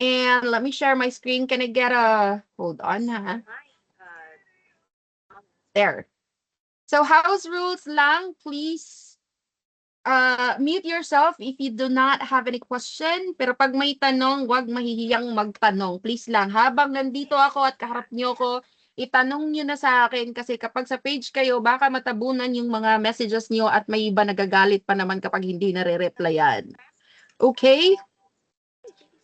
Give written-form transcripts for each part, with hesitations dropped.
And let me share my screen. Can I get a, hold on ha. There. So house rules lang, please mute yourself if you do not have any question. Pero pag may tanong, wag mahihiyang magtanong. Please lang, habang nandito ako at kaharap niyo ko, itanong niyo na sa akin kasi kapag sa page kayo, baka matabunan yung mga messages niyo at may iba nagagalit pa naman kapag hindi nare-replyan. Okay?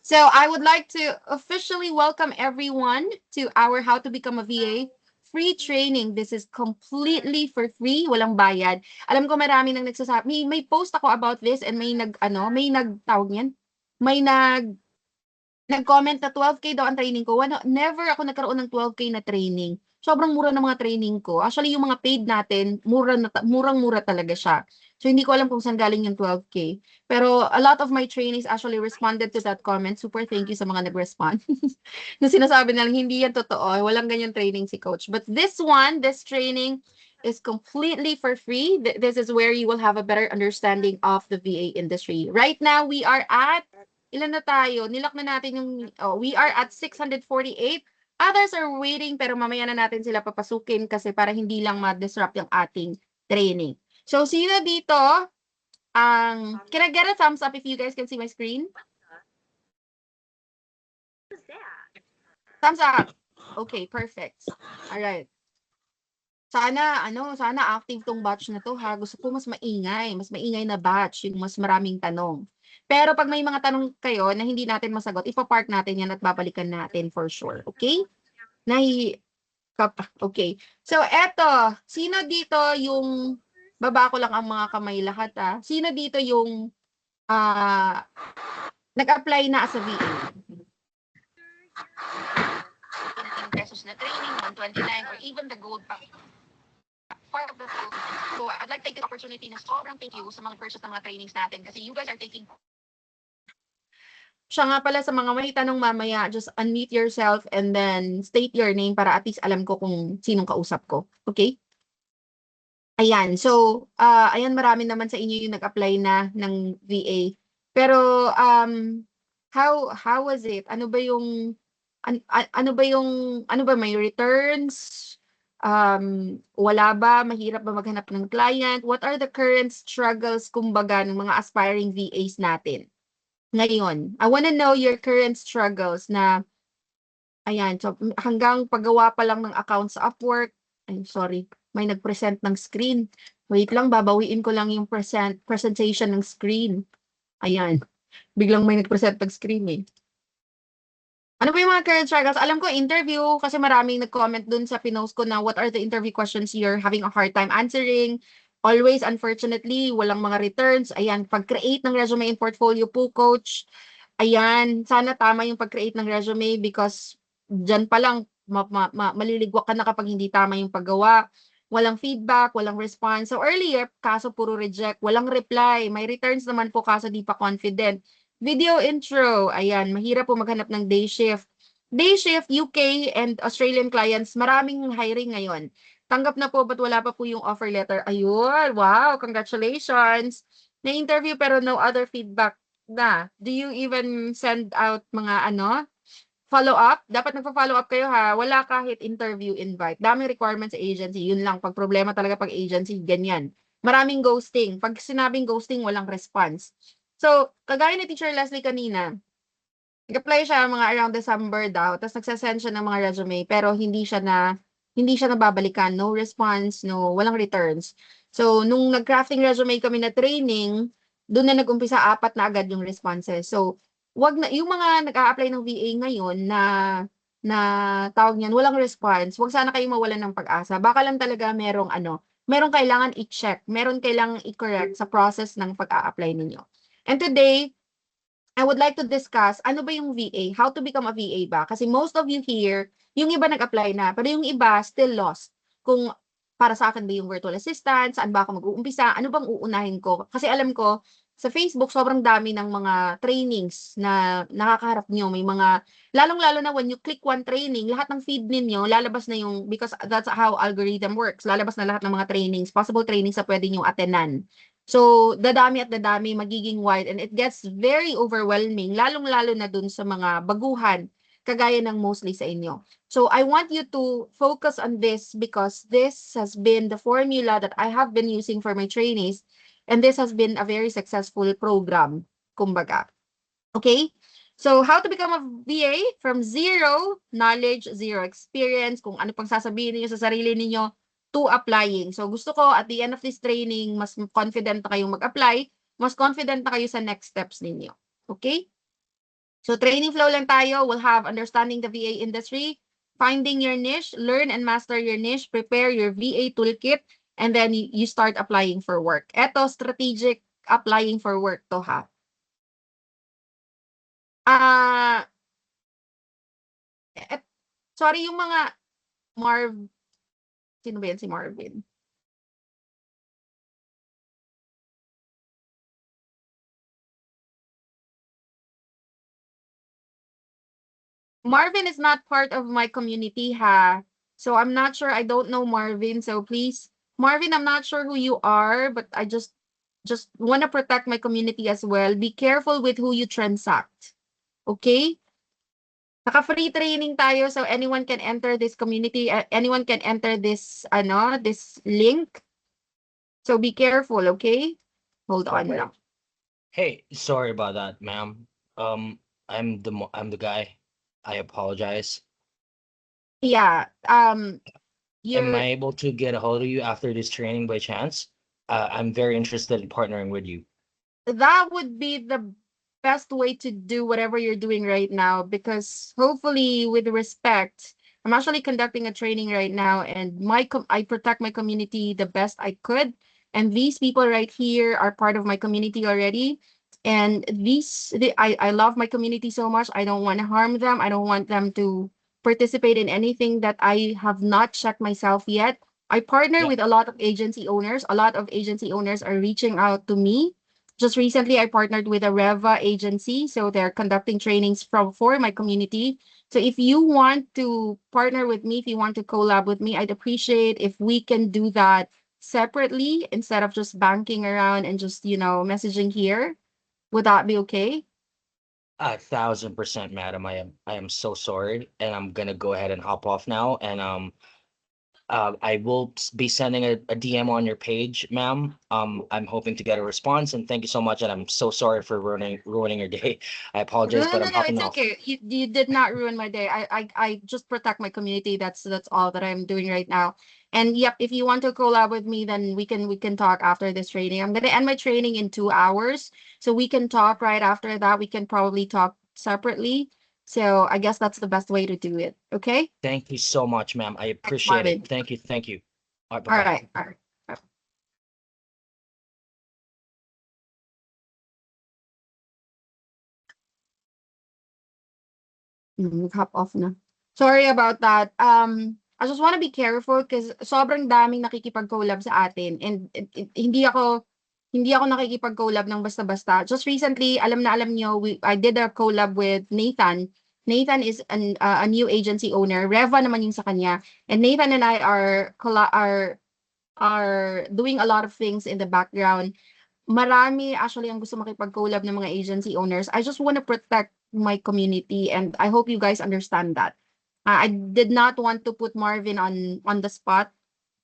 So I would like to officially welcome everyone to our How to Become a VA free training. This is completely for free, walang bayad. Alam ko marami nang nagsasabi, may post ako about this and may nagtawag niyan. May nag-comment na 12K daw ang training ko. Never ako nagkaroon ng 12K na training. Sobrang mura ng mga training ko. Actually, yung mga paid natin, murang-mura talaga siya. So, hindi ko alam kung saan galing yung 12K. Pero a lot of my trainees actually responded to that comment. Super thank you sa mga nag-respond. Na sinasabi nilang hindi yan totoo. Walang ganyan training si coach. But this training is completely for free. This is where you will have a better understanding of the VA industry. Right now, we are at ilan na tayo? Nilak na natin yung, we are at 648. Others are waiting pero mamaya na natin sila papasukin kasi para hindi lang ma-disrupt yung ating training. So, sino dito? Can I get a thumbs up if you guys can see my screen? Thumbs up. Okay, perfect. All right. Sana active tong batch na to ha. Gusto ko mas maingay na batch, yung mas maraming tanong. Pero pag may mga tanong kayo na hindi natin masagot, ipa-park natin yan at babalikan natin for sure. Okay? Okay. So, eto. Sino dito yung, baba ko lang ang mga kamay lahat ha. Sino dito yung nag-apply na as a VA? Pesos na training, 129, or even the gold part of the gold. So, I'd like to take the opportunity na sobrang thank you sa mga purchase ng mga trainings natin kasi you guys are taking. Siya nga pala sa mga may tanong mamaya, just unmute yourself and then state your name para at least alam ko kung sinong kausap ko. Okay? Ayan. So, ayan, marami naman sa inyo yung nag-apply na ng VA. Pero, how was it? Ano ba may returns? Wala ba? Mahirap ba maghanap ng client? What are the current struggles, kumbaga, ng mga aspiring VAs natin ngayon? I wanna know your current struggles na, ayan, so hanggang paggawa pa lang ng account sa Upwork. Ay, sorry, may nag-present ng screen. Wait lang, babawiin ko lang yung presentation ng screen. Ayan, biglang may nag-present ng screen eh. Ano ba yung mga current struggles? Alam ko, interview, kasi maraming nag-comment dun sa pinost ko na what are the interview questions you're having a hard time answering. Always, unfortunately, walang mga returns. Ayan, pag-create ng resume and portfolio po, coach. Ayan, sana tama yung pag-create ng resume because dyan pa lang, maliligwak ka na kapag hindi tama yung paggawa. Walang feedback, walang response. So earlier, kaso puro reject, walang reply. May returns naman po kaso di pa confident. Video intro, ayan, mahirap po maghanap ng day shift. Day shift, UK and Australian clients, maraming hiring ngayon. Tanggap na po, but wala pa po yung offer letter. Ayun, wow, congratulations. Na-interview pero no other feedback na. Do you even send out mga follow-up? Dapat nagpa-follow up kayo ha. Wala kahit interview invite. Daming requirements sa agency. Yun lang, pag problema talaga pag agency, ganyan. Maraming ghosting. Pag sinabing ghosting, walang response. So, kagaya ni Teacher Leslie kanina, nag-apply siya mga around December daw, tapos nagsasend siya ng mga resume, pero hindi siya nababalikan, no response, walang returns. So, nung nag-crafting resume kami na training, doon na nag-umpisa 4 na agad yung responses. So, yung mga nag-a-apply ng VA ngayon na tawag niyan, walang response, wag sana kayong mawalan ng pag-asa. Baka lang talaga merong kailangan i-check, meron kailangan i-correct sa process ng pag-a-apply ninyo. And today, I would like to discuss ano ba yung VA, how to become a VA ba? Kasi most of you here, yung iba nag-apply na, pero yung iba still lost. Kung para sa akin ba yung virtual assistant, saan ba ako mag-uumpisa, ano bang uunahin ko? Kasi alam ko, sa Facebook, sobrang dami ng mga trainings na nakakaharap nyo. May mga, lalong-lalo na when you click one training, lahat ng feed ninyo, lalabas na yung, because that's how algorithm works, lalabas na lahat ng mga trainings, possible trainings na pwede nyo attenan. So, dadami at dadami, magiging wide, and it gets very overwhelming, lalong-lalo na dun sa mga baguhan, kagaya ng mostly sa inyo. So, I want you to focus on this because this has been the formula that I have been using for my trainees, and this has been a very successful program, kumbaga. Okay? So, how to become a VA? From zero knowledge, zero experience, kung ano pang sasabihin niyo sa sarili niyo, to applying. So, gusto ko at the end of this training, mas confident na kayong mag-apply, mas confident na kayo sa next steps ninyo. Okay? So, training flow lang tayo. We'll have understanding the VA industry, finding your niche, learn and master your niche, prepare your VA toolkit, and then you start applying for work. Eto, strategic applying for work to ha. Ah, sorry, yung mga Marv, sino ba yan si Marvin? Marvin is not part of my community, ha? So I'm not sure. I don't know Marvin. So please, Marvin, I'm not sure who you are, but I just want to protect my community as well. Be careful with who you transact. Okay? Naka-free training tayo, so anyone can enter this community, anyone can enter this, this link. So be careful, okay? Hold on lang. Hey, sorry about that, ma'am. I'm the guy. I apologize. Yeah, Am you're I able to get a hold of you after this training by chance? I'm very interested in partnering with you. that would be the best way to do whatever you're doing right now, because hopefully with respect, I'm actually conducting a training right now, and I protect my community the best I could, and these people right here are part of my community already, and I love my community so much. I don't want to harm them. I don't want them to participate in anything that I have not checked myself yet. I partner Yeah, with a lot of agency owners. A lot of agency owners are reaching out to me. Just recently, I partnered with a Reva agency, so they're conducting trainings for my community. So if you want to partner with me, if you want to collab with me, I'd appreciate if we can do that separately instead of just banking around and just, messaging here. Would that be okay? 1,000%, madam. I am so sorry, and I'm gonna go ahead and hop off now. And I will be sending a DM on your page, ma'am. I'm hoping to get a response, and thank you so much. And I'm so sorry for ruining your day. I No, apologize, no, but no, I'm no, hopping it's off. okay. You did not ruin my day. I just protect my community. That's all that I'm doing right now. And yep, if you want to collab with me, then we can talk after this training. I'm gonna end my training in 2 hours, so we can talk right after that. We can probably talk separately. So I guess that's the best way to do it. Okay? Thank you so much, ma'am. I Thanks, appreciate it. Marvin. Thank you. Thank you. All right, All bye-bye. right, all right. Hop off na. Sorry about that. I just want to be careful because sobrang daming nakikipag-collab sa atin, and hindi ako nakikipag-collab ng basta-basta. Just recently, alam na alam nyo, I did a collab with Nathan. Nathan is a new agency owner. Reva naman yung sa kanya. And Nathan and I are doing a lot of things in the background. Marami actually ang gusto makipag-collab ng mga agency owners. I just want to protect my community, and I hope you guys understand that. I did not want to put Marvin on the spot.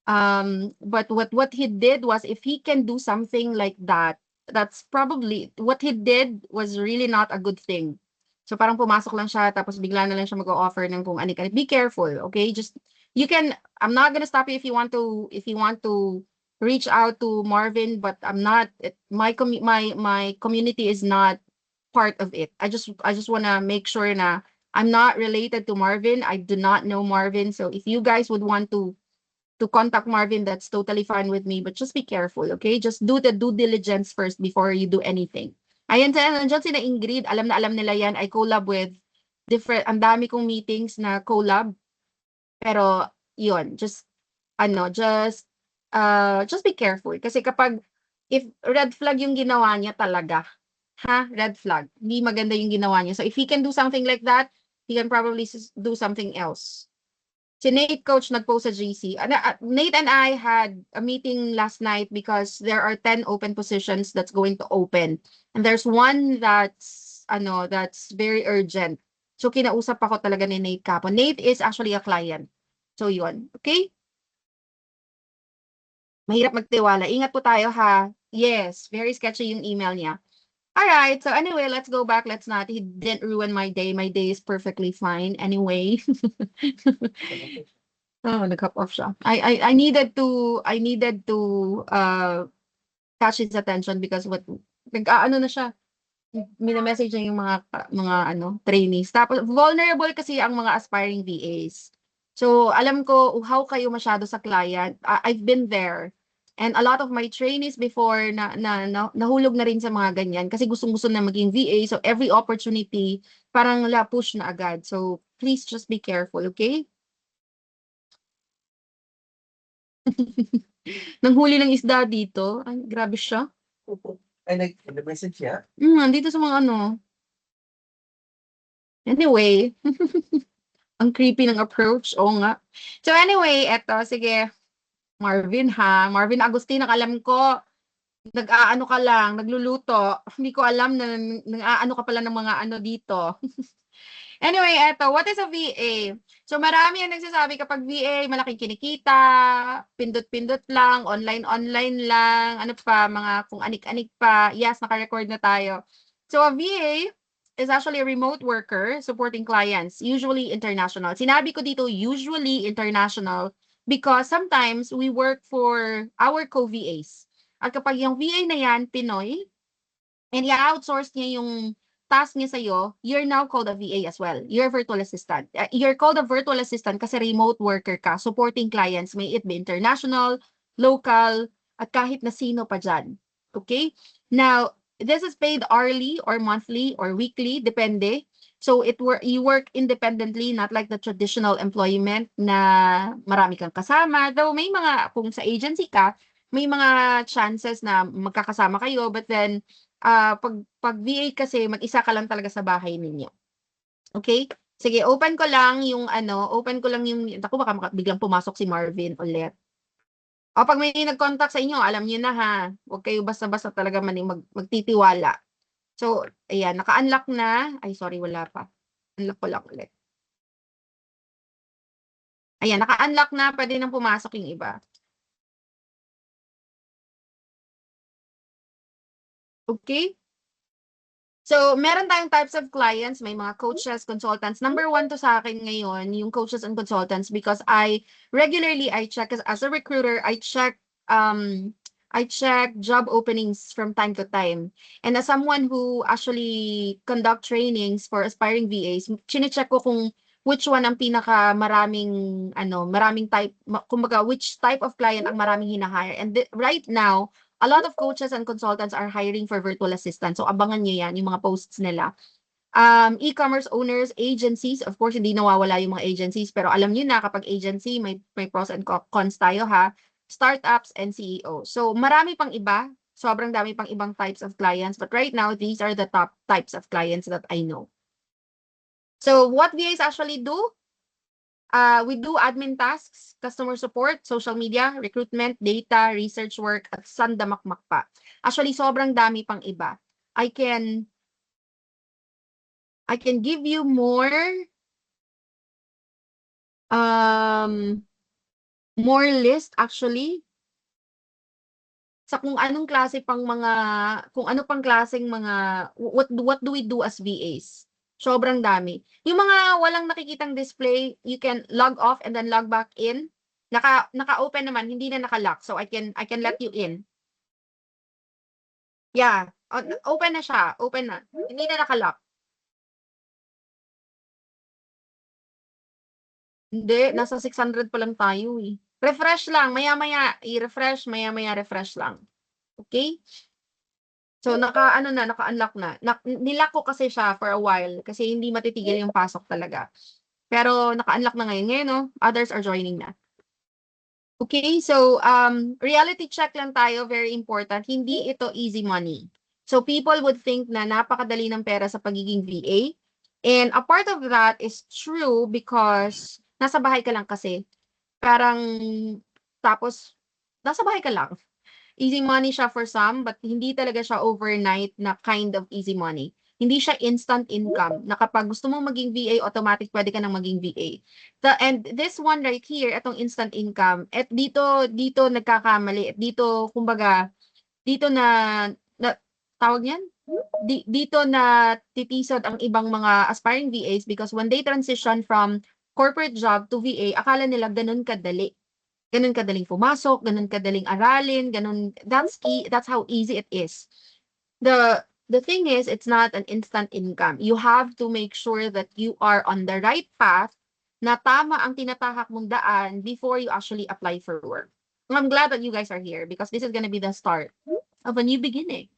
But what he did was, if he can do something like that, that's probably what he did was really not a good thing. So parang pumasok lang siya tapos bigla na lang siya mag-o-offer ng kung ani-ani. Be careful, okay? Just you can I'm not gonna stop you if you want to reach out to Marvin, but I'm not my community is not part of it. I just want to make sure na I'm not related to Marvin. I do not know Marvin. So if you guys would want to contact Marvin, that's totally fine with me. But just be careful, okay? Just do the due diligence first before you do anything. Ayan, nandiyan si na Ingrid. Alam na alam nila yan. I collab with ang dami kong meetings na collab. Pero, yun, just be careful. Kasi if red flag yung ginawa niya talaga, red flag. Hindi maganda yung ginawa niya. So if he can do something like that, he can probably do something else. Si Nate Coach nag-post sa GC. Nate and I had a meeting last night because there are 10 open positions that's going to open. And there's one that's very urgent. So kinausap ako talaga ni Nate Capo. Nate is actually a client. So yun. Okay? Mahirap magtiwala. Ingat po tayo ha. Yes, very sketchy yung email niya. Alright, so anyway, let's go back. He didn't ruin my day. My day is perfectly fine anyway. Oh, nag-hop off siya. I needed to catch his attention because nag-aano na siya. Mina-message niya yung mga trainees. Tapos vulnerable kasi ang mga aspiring VAs. So alam ko how kayo masyado sa client. I've been there. And a lot of my trainees before nahulog na rin sa mga ganyan kasi gustong-gusto na maging VA. So every opportunity parang push na agad. So please just be careful, okay? Nanghuli ng isda dito. Ay, grabe siya. Ay, nag-message siya? Dito sa mga Anyway, ang creepy ng approach. Oo nga. So anyway, eto, sige. Marvin ha. Marvin Agustin, ang alam ko, nag-aano ka lang, nagluluto. Hindi ko alam na nag-aano ka pala ng mga dito. Anyway, eto, what is a VA? So marami ang nagsasabi kapag VA, malaking kinikita, pindot-pindot lang, online-online lang, ano pa, mga kung anik-anik pa. Yes, naka-record na tayo. So a VA is actually a remote worker supporting clients, usually international. Sinabi ko dito, usually international, because sometimes we work for our co-VAs. At kapag yung VA na yan, Pinoy, and i-outsource niya yung task niya sa'yo, you're now called a VA as well. You're a virtual assistant. You're called a virtual assistant kasi remote worker ka, supporting clients, may it be international, local, at kahit na sino pa dyan. Okay? Now, this is paid hourly or monthly or weekly, depende. So you work independently, not like the traditional employment na marami kang kasama. Though may mga, kung sa agency ka, may mga chances na magkakasama kayo, but then pag VA kasi mag-isa ka lang talaga sa bahay ninyo. Okay? Sige, open ko lang yung naku, baka biglang pumasok si Marvin ulit. O pag may nag-contact sa inyo, alam niyo na ha. Huwag kayo basta-basta talaga magtitiwala. So, ayan, naka-unlock na. Ay, sorry, wala pa. Unlock ko lang ulit. Ayan, naka-unlock na. Pwede nang pumasok yung iba. Okay? So, meron tayong types of clients, may mga coaches, consultants. Number one to sa akin ngayon, yung coaches and consultants, because I check as a recruiter, I check job openings from time to time. And as someone who actually conduct trainings for aspiring VAs, chine-check ko kung which one ang pinaka maraming type, kumbaga, which type of client ang maraming hinahire. And right now, a lot of coaches and consultants are hiring for virtual assistants. So abangan nyo yan, yung mga posts nila. E-commerce owners, agencies, of course, hindi nawawala yung mga agencies, pero alam nyo na kapag agency, may pros and cons tayo ha. Startups and CEOs. So marami pang iba, sobrang dami pang ibang types of clients, but right now, these are the top types of clients that I know. So what VAs actually do? We do admin tasks, customer support, social media, recruitment, data, research work, at sandamakmak pa. Actually, sobrang dami pang iba. I can give you more list actually sa kung anong klase pang kung ano pang klaseng what do we do as VAs. Sobrang dami. Yung mga walang nakikitang display, you can log off and then log back in. Naka-open naman, hindi na naka-lock. So I can let you in. Yeah, open na siya. Open na. Hindi na naka-lock. Hindi, nasa 600 pa lang tayo eh. Refresh lang, maya-maya i-refresh, maya-maya refresh lang. Okay? So naka-unlock na. Nilock ko kasi siya for a while kasi hindi matitigil yung pasok talaga. Pero naka-unlock na ngayon. Ngayon, no, others are joining na. Okay, so reality check lang tayo, very important. Hindi ito easy money. So people would think na napakadali ng pera sa pagiging VA. And a part of that is true because nasa bahay ka lang kasi. Parang, tapos, nasa bahay ka lang. Easy money siya for some, but hindi talaga siya overnight na kind of easy money. Hindi siya instant income na kapag gusto mong maging VA, automatic pwede ka nang maging VA. And this one right here, itong instant income, at dito nagkakamali, at dito, kumbaga, dito na tawag niyan? Dito na titisod ang ibang mga aspiring VAs because when they transition from corporate job to VA, akala nila ganun kadali. Ganun kadaling pumasok, ganun kadaling aralin, ganun, that's how easy it is. The thing is, it's not an instant income. You have to make sure that you are on the right path, na tama ang tinatahak mong daan before you actually apply for work. I'm glad that you guys are here because this is gonna be the start of a new beginning.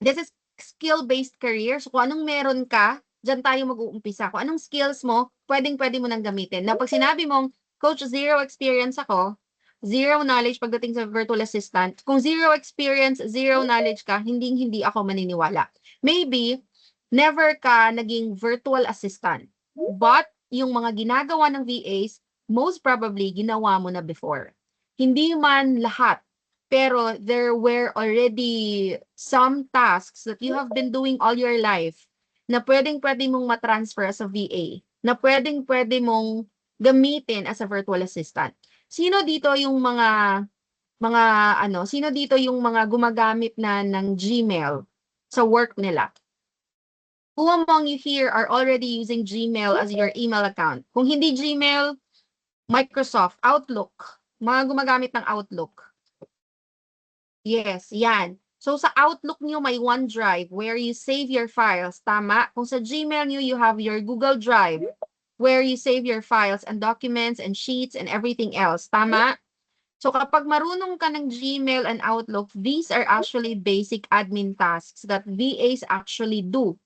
This is skill-based career. So kung anong meron ka, dyan tayo mag-uumpisa. Kung anong skills mo, pwedeng-pwede mo nang gamitin. Na pag sinabi mong, Coach, zero experience ako, zero knowledge pagdating sa virtual assistant, kung zero experience, zero knowledge ka, hindi ako maniniwala. Maybe, never ka naging virtual assistant. But, yung mga ginagawa ng VAs, most probably, ginawa mo na before. Hindi man lahat, pero there were already some tasks that you have been doing all your life na pwedeng-pwede mong matransfer as a VA, na pwedeng-pwede mong gamitin as a virtual assistant. Sino dito yung sino dito yung mga gumagamit na ng Gmail sa work nila? Who among you here are already using Gmail as your email account? Kung hindi Gmail, Microsoft, Outlook, mga gumagamit ng Outlook. Yes, yan. So sa Outlook nyo may OneDrive where you save your files, tama? Kung sa Gmail nyo, you have your Google Drive where you save your files and documents and sheets and everything else, tama? So kapag marunong ka ng Gmail and Outlook, these are actually basic admin tasks that VAs actually do.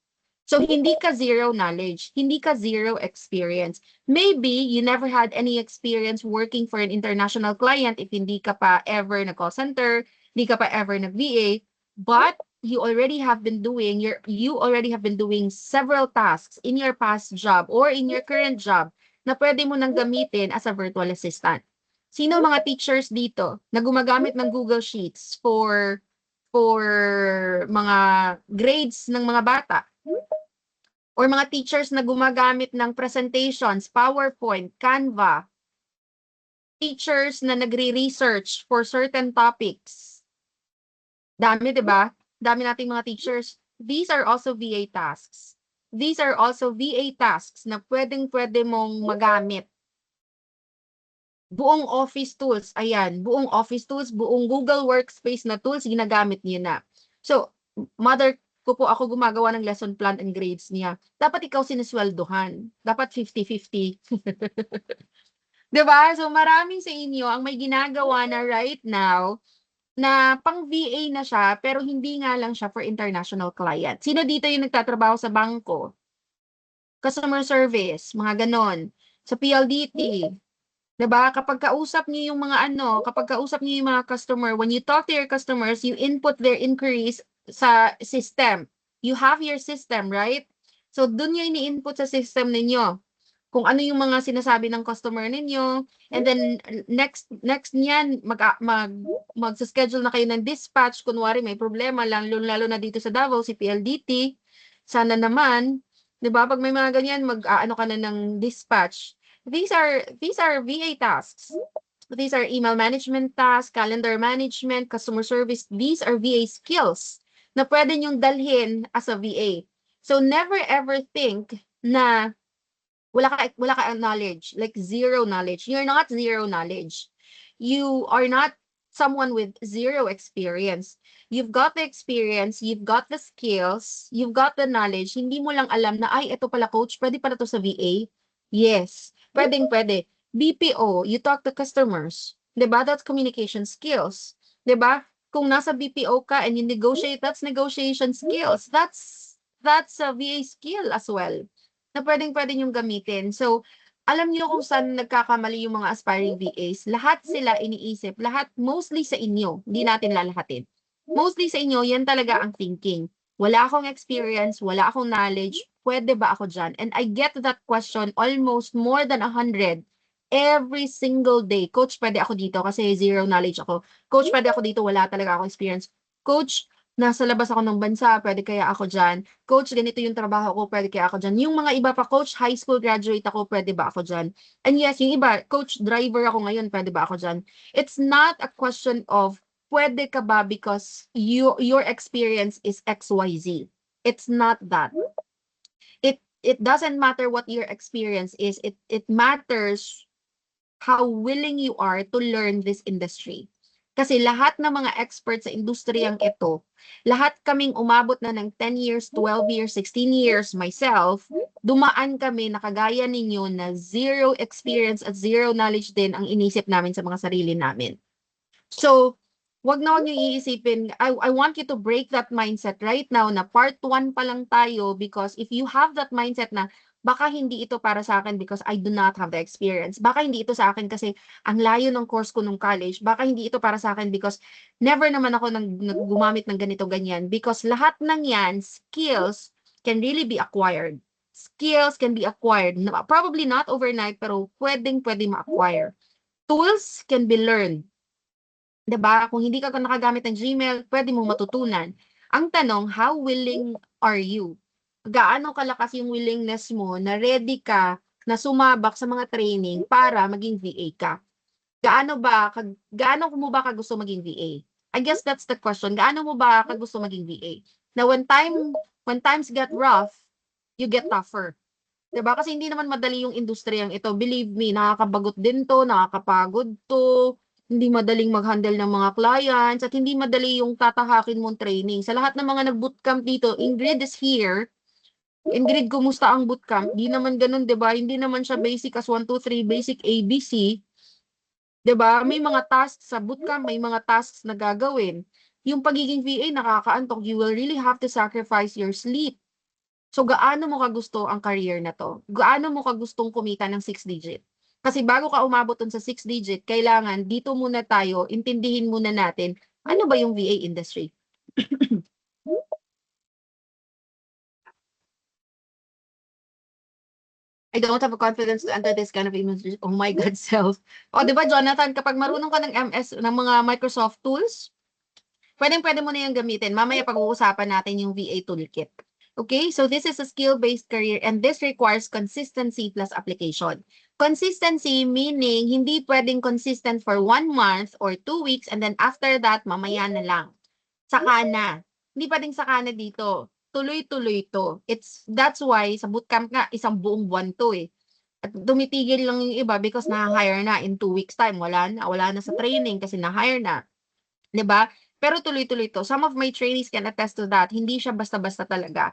So hindi ka zero knowledge, hindi ka zero experience. Maybe you never had any experience working for an international client if hindi ka pa ever na call center, hindi ka pa ever nag-VA, but you already have been doing several tasks in your past job or in your current job na pwede mo nang gamitin as a virtual assistant. Sino mga teachers dito na gumagamit ng Google Sheets for mga grades ng mga bata? Or mga teachers na gumagamit ng presentations, PowerPoint, Canva, teachers na nagre-research for certain topics. Dami, di ba? Dami nating mga teachers. These are also VA tasks. These are also VA tasks na pwedeng-pwede mong magamit. Buong office tools, ayan, buong office tools, buong Google Workspace na tools, ginagamit niyo na. So, mother ko po ako gumagawa ng lesson plan and grades niya. Dapat ikaw sinisweldohan. Dapat 50-50. Diba? So, maraming sa inyo ang may ginagawa na right now na pang VA na siya, pero hindi nga lang siya for international client. Sino dito yung nagtatrabaho sa bangko? Customer service, mga ganon. Sa PLDT. Diba? Kapag kausap niyo yung mga customer, when you talk to your customers, you input their inquiries sa system. You have your system, right? So, dun yung ini-input sa system ninyo. Kung ano yung mga sinasabi ng customer ninyo. And then, next niyan, mag-schedule na kayo ng dispatch. Kunwari, may problema lang, lalo na dito sa Davao, si PLDT. Sana naman, di ba? Pag may mga ganyan, mag-ano ka na ng dispatch. These are VA tasks. These are email management tasks, calendar management, customer service. These are VA skills na pwede nyong dalhin as a VA. So never ever think na wala ka knowledge, like zero knowledge. You're not zero knowledge. You are not someone with zero experience. You've got the experience, you've got the skills, you've got the knowledge. Hindi mo lang alam na, ay, ito pala coach, pwede pala to sa VA. Yes, pwede. BPO, you talk to customers. Diba? That's communication skills. Diba? Kung nasa BPO ka and you negotiate, that's negotiation skills. That's a VA skill as well. Na pwedeng-pwede yung gamitin. So, alam niyo kung saan nagkakamali yung mga aspiring VAs. Lahat sila iniisip. Lahat, mostly sa inyo. Hindi natin lalahatin. Mostly sa inyo, yan talaga ang thinking. wala akong experience, wala akong knowledge, pwede ba ako dyan? And I get that question almost more than 100 every single day. Coach, pwede ako dito kasi zero knowledge ako. Coach, pwede ako dito, wala talaga akong experience. Coach, nasa labas ako ng bansa, pwede kaya ako dyan. Coach, ganito yung trabaho ko, pwede kaya ako dyan. Yung mga iba pa, coach, high school graduate ako, pwede ba ako dyan? And yes, yung iba, coach, driver ako ngayon, pwede ba ako dyan? It's not a question of pwede ka ba because your experience is XYZ. It's not that. It doesn't matter what your experience is. It matters how willing you are to learn this industry. Kasi lahat ng mga experts sa industriyang ito, lahat kaming umabot na ng 10 years, 12 years, 16 years, myself, dumaan kami na kagaya ninyo na zero experience at zero knowledge din ang inisip namin sa mga sarili namin. So, wag na wag niyo iisipin, I want you to break that mindset right now na part 1 pa lang tayo because if you have that mindset na baka hindi ito para sa akin because I do not have the experience. Baka hindi ito sa akin kasi ang layo ng course ko nung college. Baka hindi ito para sa akin because never naman ako gumamit ng ganito ganyan. Because lahat ng yan, skills can really be acquired. Skills can be acquired. Probably not overnight, pero pwede ma-acquire. Tools can be learned. 'Di ba? Kung hindi ka nakagamit ng Gmail, pwede mo matutunan. Ang tanong, how willing are you? Gaano kalakas yung willingness mo na ready ka na sumabak sa mga training para maging VA ka? Gaano mo ba kagusto maging VA? I guess that's the question. Gaano mo ba kagusto maging VA? Now, when times get rough, you get tougher. 'Di ba? Kasi hindi naman madali yung industriyang ito. Believe me, nakakabagot din 'to, nakakapagod 'to. Hindi madaling mag-handle ng mga clients at hindi madali yung tatahakin mong training. Sa lahat ng mga nag-bootcamp dito, Ingrid is here. Ingrid, kumusta ang bootcamp? Hindi naman ganun, 'di ba? Hindi naman siya basic as 1, 2, 3, basic ABC. 'Di ba? May mga tasks sa bootcamp, may mga tasks na gagawin. Yung pagiging VA nakakaantok, you will really have to sacrifice your sleep. So, gaano mo kagusto ang career na to? Gaano mo kagustong kumita ng 6-digit? Kasi bago ka umabot dun sa 6-digit, kailangan dito muna tayo, intindihin muna natin, ano ba yung VA industry? I don't have a confidence to enter this kind of industry. Oh my God, self. O, di ba, Jonathan, kapag marunong ka ng MS, ng mga Microsoft tools, pwede mo na yung gamitin. Mamaya pag-uusapan natin yung VA toolkit. Okay, so this is a skill-based career and this requires consistency plus application. Consistency meaning hindi pwedeng consistent for 1 month or 2 weeks and then after that, mamaya na lang. Saka na. Hindi pwedeng saka na dito. Tuloy-tuloy to. That's why sa bootcamp nga, isang buong buwan to eh. At tumitigil lang yung iba because na-hire na in 2 weeks time. Wala na sa training kasi na-hire na. 'Di ba? Pero tuloy-tuloy to. Some of my trainees can attest to that. Hindi siya basta-basta talaga.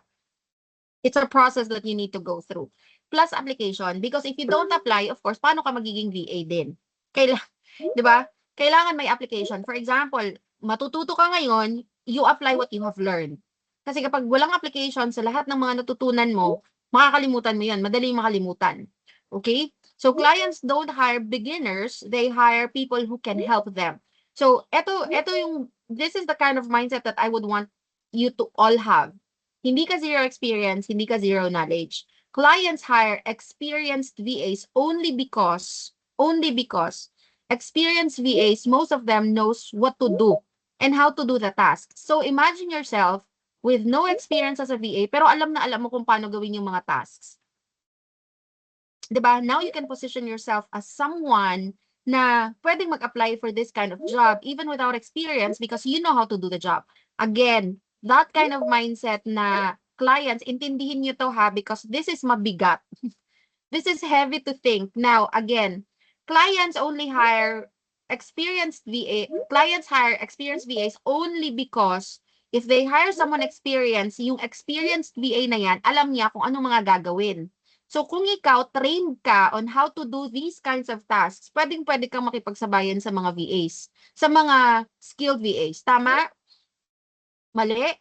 It's a process that you need to go through. Plus application. Because if you don't apply, of course, paano ka magiging VA din? Di ba? Kailangan may application. For example, matututo ka ngayon, you apply what you have learned. Kasi kapag walang application sa lahat ng mga natutunan mo, makakalimutan mo yan. Madaling makalimutan. Okay? So clients don't hire beginners, they hire people who can help them. So this is the kind of mindset that I would want you to all have. Hindi ka zero experience, hindi ka zero knowledge. Clients hire experienced VAs only because experienced VAs, most of them knows what to do and how to do the task. So imagine yourself with no experience as a VA, pero alam mo kung paano gawin yung mga tasks. 'Di ba? Now you can position yourself as someone na pwedeng mag-apply for this kind of job even without experience because you know how to do the job. Again, that kind of mindset na clients, intindihin nyo to ha because this is mabigat. This is heavy to think. Now, again, clients hire experienced VAs only because if they hire someone experienced, yung experienced VA na yan, alam niya kung ano mga gagawin. So, kung ikaw trained ka on how to do these kinds of tasks, pwedeng-pwede kang makipagsabayan sa mga VAs, sa mga skilled VAs. Tama? Mali?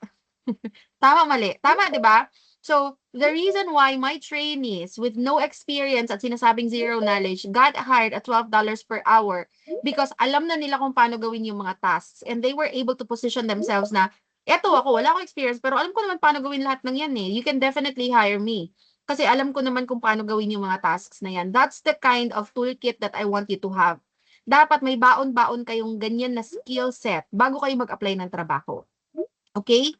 Mali. Tama, di ba? So, the reason why my trainees with no experience at sinasabing zero knowledge got hired at $12 per hour because alam na nila kung paano gawin yung mga tasks and they were able to position themselves na Eto ako, wala akong experience, pero alam ko naman paano gawin lahat ng yan eh. You can definitely hire me. Kasi alam ko naman kung paano gawin yung mga tasks na yan. That's the kind of toolkit that I want you to have. Dapat may baon-baon kayong ganyan na skill set bago kayo mag-apply ng trabaho. Okay?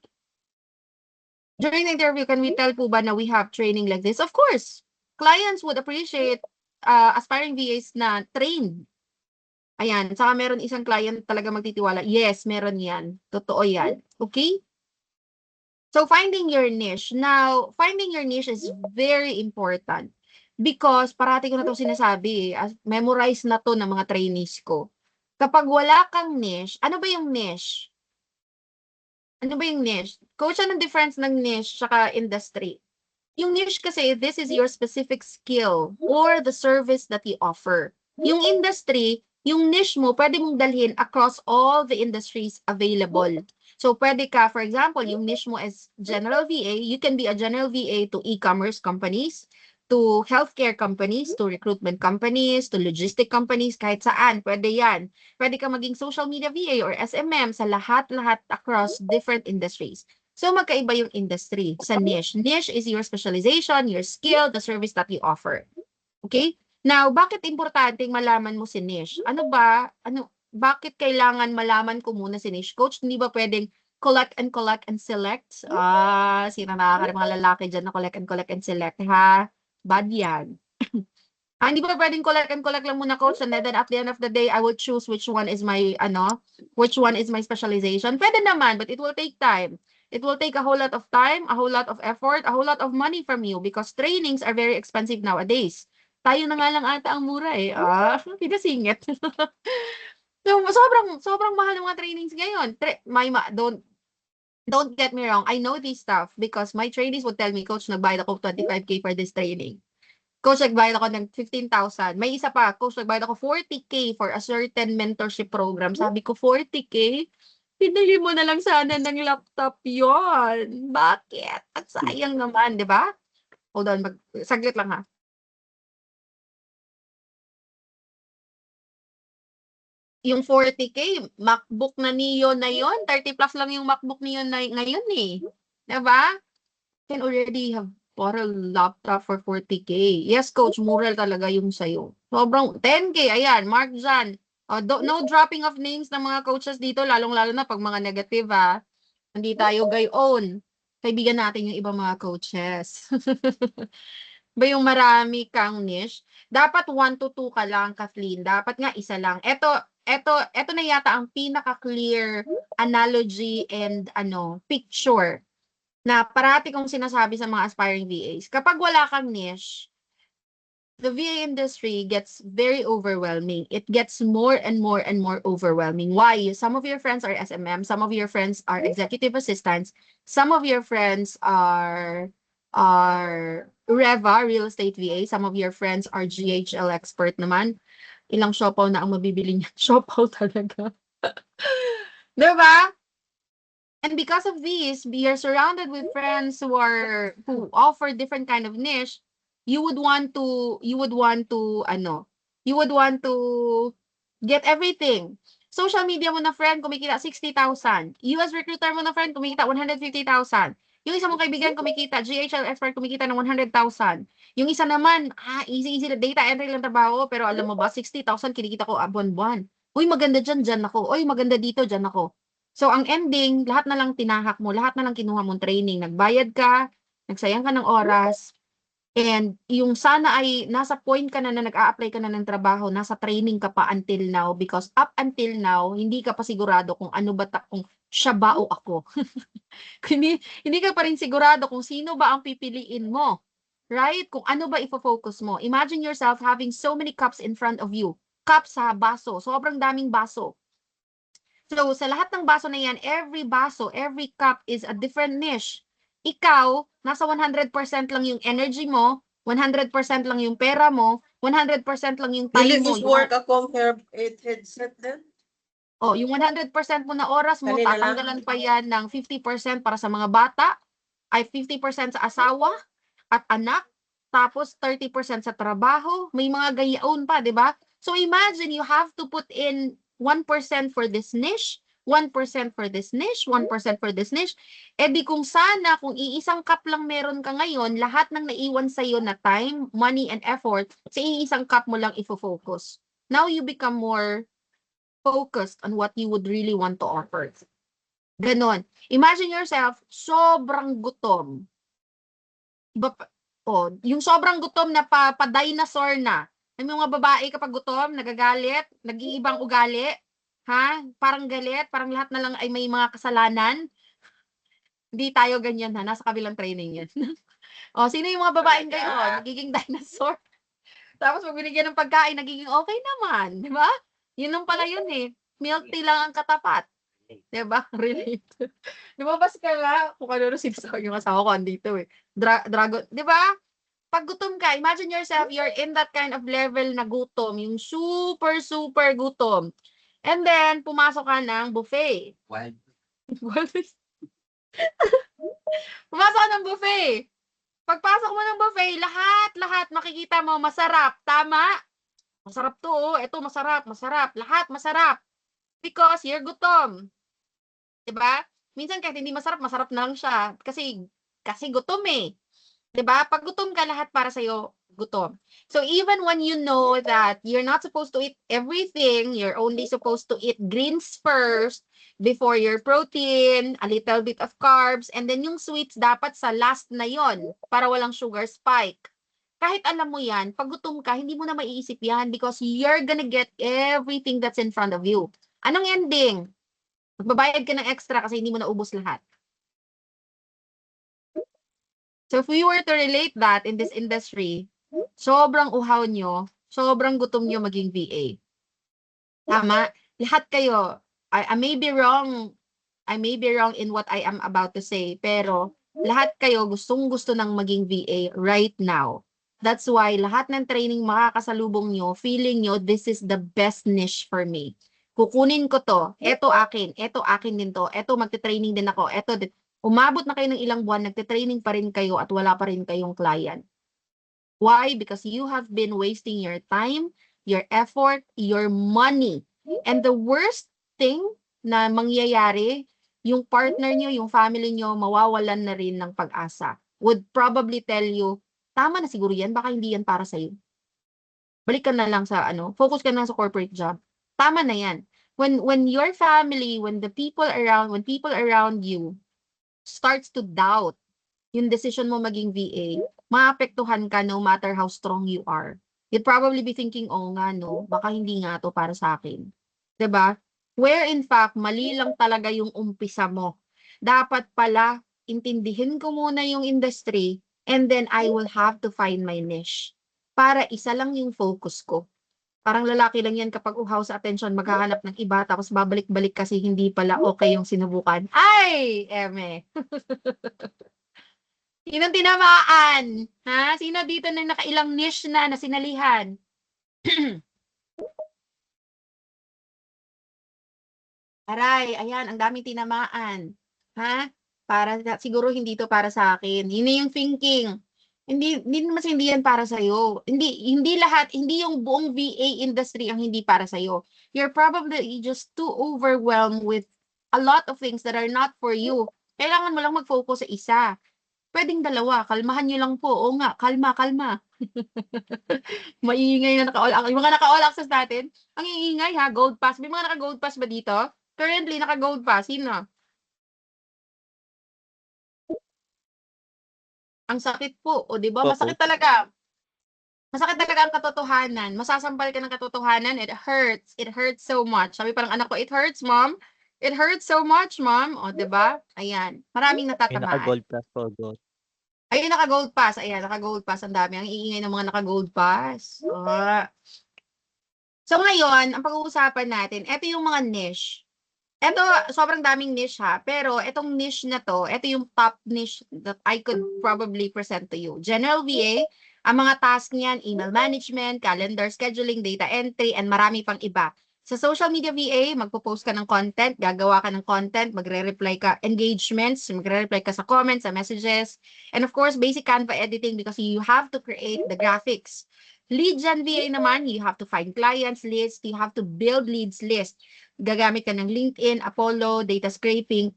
During the interview, can we tell po ba na we have training like this? Of course. Clients would appreciate aspiring VAs na trained. Ayan, saka meron isang client talaga magtitiwala. Yes, meron yan. Totoo yan. Okay? So, finding your niche. Now, finding your niche is very important because parati ko na ito sinasabi, memorize na to ng mga trainees ko. Kapag wala kang niche, ano ba yung niche? Ano ba yung niche? Coach, anong difference ng niche saka industry? Yung niche kasi, this is your specific skill or the service that you offer. Yung industry, yung niche mo, pwede mong dalhin across all the industries available. So, pwede ka, for example, yung niche mo is general VA, you can be a general VA to e-commerce companies, to healthcare companies, to recruitment companies, to logistic companies, kahit saan, pwede yan. Pwede ka maging social media VA or SMM sa lahat-lahat across different industries. So, magkaiba yung industry sa niche. Niche is your specialization, your skill, the service that you offer. Okay? Now, bakit importanteng malaman mo si niche? Bakit kailangan malaman ko muna si niche? Coach, hindi ba pwedeng collect and select? Sino nakakari mga lalaki dyan na collect and select, ha? Bad yan. Hindi ba pwedeng collect lang muna, coach, and then at the end of the day, I will choose which one is my specialization. Pwede naman, but it will take time. It will take a whole lot of time, a whole lot of effort, a whole lot of money from you because trainings are very expensive nowadays. Tayo na nga lang ata ang mura eh. Pinasingit. So, sobrang mahal ng mga trainings ngayon. Don't get me wrong. I know this stuff because my trainees would tell me, Coach, nagbayad ako 25K for this training. Coach, nagbayad ako ng 15,000. May isa pa, Coach, nagbayad ako 40K for a certain mentorship program. Sabi ko, 40K? Pinili mo na lang sana ng laptop yon. Bakit? At sayang naman, di ba? Hold on, saglit lang ha. Yung 40K, MacBook na Neo na yon, 30 plus lang yung MacBook Neo na ngayon eh. Diba? Can already have bought a laptop for 40K. Yes, coach, mura talaga yung sa'yo. Sobrang 10K, ayan, mark dyan. No dropping of names ng mga coaches dito, lalong-lalo na pag mga negative ha. Hindi tayo gayon. Kaibigan natin yung ibang mga coaches. Ba yung marami kang niche? Dapat 1 to 2 ka lang, Kathleen. Dapat nga isa lang. Ito na yata ang pinaka-clear analogy and picture na parati kong sinasabi sa mga aspiring VAs. Kapag wala kang niche, the VA industry gets very overwhelming. It gets more and more and more overwhelming. Why? Some of your friends are SMM, some of your friends are executive assistants, some of your friends are REVA, real estate VA, some of your friends are GHL expert naman. Ilang siopaw na ang mabibili niya. Siopaw talaga. Diba? And because of this, we are surrounded with friends who offer different kind of niche. You would want to get everything. Social media mo na friend, kumikita 60,000. US recruiter mo na friend, kumikita 150,000. Yung isa mong kaibigan kumikita, GHL expert kumikita ng 100,000. Yung isa naman, easy na data entry lang trabaho, pero alam mo ba, 60,000 kinikita ko buwan-buwan. Uy, maganda dyan ako. Uy, maganda dito, dyan ako. So, ang ending, lahat na lang tinahak mo, lahat na lang kinuha mong training. Nagbayad ka, nagsayang ka ng oras, and yung sana ay nasa point ka na nag-a-apply ka na ng trabaho, nasa training ka pa until now because up until now, hindi ka pa sigurado kung ano ba kung siya ba o ako. hindi ka pa rin sigurado kung sino ba ang pipiliin mo. Right? Kung ano ba ifo-focus mo. Imagine yourself having so many cups in front of you. Cups sa baso. Sobrang daming baso. So, sa lahat ng baso na yan, every baso, every cup is a different niche. Ikaw, nasa 100% lang yung energy mo, 100% lang yung pera mo, 100% lang yung time mo. Work akong headset din? Yung 100% mo na oras mo, Kanina tatanggalan pa yan ng 50% para sa mga bata, ay 50% sa asawa at anak, tapos 30% sa trabaho, may mga gayaon pa, di ba? So imagine you have to put in 1% for this niche, 1% for this niche, 1% for this niche. Eh di kung sana, kung iisang cup lang meron ka ngayon, lahat ng naiwan sa'yo na time, money, and effort, sa iisang cup mo lang ifo-focus. Now you become more focused on what you would really want to offer. Ganon. Imagine yourself, sobrang gutom. Yung sobrang gutom na pa-dinosaur na. Yung mga babae kapag gutom, nagagalit, nag-iibang ugali, ha? Parang galit, parang lahat na lang ay may mga kasalanan. Hindi tayo ganyan, ha? Nasa kabilang training yan. Sino yung mga babaeng gayon? Nagiging dinosaur. Tapos pag binigyan ng pagkain, nagiging okay naman. Di ba? Yun lang pala yun eh. Milk tea lang ang katapat. Di ba? Relate. Lumabas ka nga, kung ano sinasabi yung asawa ko andito eh. Dragon, di ba? Pag gutom ka, imagine yourself, you're in that kind of level na gutom, yung super, super gutom. And then, pumasok ka ng buffet. Wild. Pumasok ka ng buffet. Pagpasok mo ng buffet, lahat makikita mo masarap. Tama? Masarap to. Ito masarap. Lahat masarap. Because you're gutom. Diba? Minsan kahit hindi masarap na lang siya. Kasi gutom eh. Diba? Pag gutom ka, lahat para sa'yo, gutom. So even when you know that you're not supposed to eat everything, you're only supposed to eat greens first, before your protein, a little bit of carbs, and then yung sweets dapat sa last na yon para walang sugar spike. Kahit alam mo yan, pag gutom ka, hindi mo na maiisip yan because you're gonna get everything that's in front of you. Anong ending? Magbabayad ka ng extra kasi hindi mo naubos lahat. So if we were to relate that in this industry, sobrang uhaw nyo, sobrang gutom nyo maging VA. Tama? Lahat kayo, I may be wrong in what I am about to say, pero lahat kayo gustong-gusto ng maging VA right now. That's why lahat ng training makakasalubong nyo, feeling nyo, this is the best niche for me. Kukunin ko to, eto akin din to, eto magte-training din ako, eto din. Umabot na kayo ng ilang buwan, nagte-training pa rin kayo at wala pa rin kayong client. Why? Because you have been wasting your time, your effort, your money. And the worst thing na mangyayari, yung partner nyo, yung family nyo, mawawalan na rin ng pag-asa. Would probably tell you, tama na siguro yan, baka hindi yan para sa'yo. Balik ka na lang sa focus ka na sa corporate job. Tama na yan. When your family, when people around you starts to doubt yung decision mo maging VA, maapektuhan ka no matter how strong you are. You'd probably be thinking, oh nga no, baka hindi nga to para sa akin. 'Di ba? Where in fact, mali lang talaga yung umpisa mo. Dapat pala, intindihin ko muna yung industry and then I will have to find my niche. Para isa lang yung focus ko. Parang lalaki lang yan kapag uhaw sa attention, maghahanap ng iba, tapos babalik-balik kasi hindi pala okay yung sinubukan. Ay, eme. Sinong tinamaan? Ha? Sino dito na nakailang niche na sinalihan? Aray, ayan, ang daming tinamaan. Ha? Siguro hindi to para sa akin. Yun yung thinking. Hindi naman hindi yan para sa'yo. Hindi yung buong VA industry ang hindi para sa'yo. You're probably just too overwhelmed with a lot of things that are not for you. Kailangan mo lang mag-focus sa isa. Pwedeng dalawa, kalmahan nyo lang po. Oo nga, kalma. Maingay na yung mga naka-all access natin, ang iingay ha, gold pass. May mga naka-gold pass ba dito? Currently, naka-gold pass. Sino? Ang sakit po. O, di ba? Masakit talaga. Masakit talaga ang katotohanan. Masasampal ka ng katotohanan. It hurts. It hurts so much. Sabi parang anak ko, it hurts, mom. It hurts so much, mom. O, di ba? Ayan. Maraming natatamaan. Naka-gold plus po, gold. Ayun, naka-gold pass. Ayan, naka-gold pass. Ang dami. Ang iingay ng mga naka-gold pass. So, ngayon, ang pag-uusapan natin, ito yung mga niche. Ito, sobrang daming niche ha. Pero, itong niche na to, ito yung top niche that I could probably present to you. General VA, ang mga task niyan, email management, calendar scheduling, data entry, and marami pang iba. Sa social media VA, magpo-post ka ng content, gagawa ka ng content, magre-reply ka engagements, magre-reply ka sa comments, sa messages, and of course, basic Canva editing because you have to create the graphics. Lead gen VA naman, you have to find clients list, you have to build leads list. Gagamit ka ng LinkedIn, Apollo, data scraping.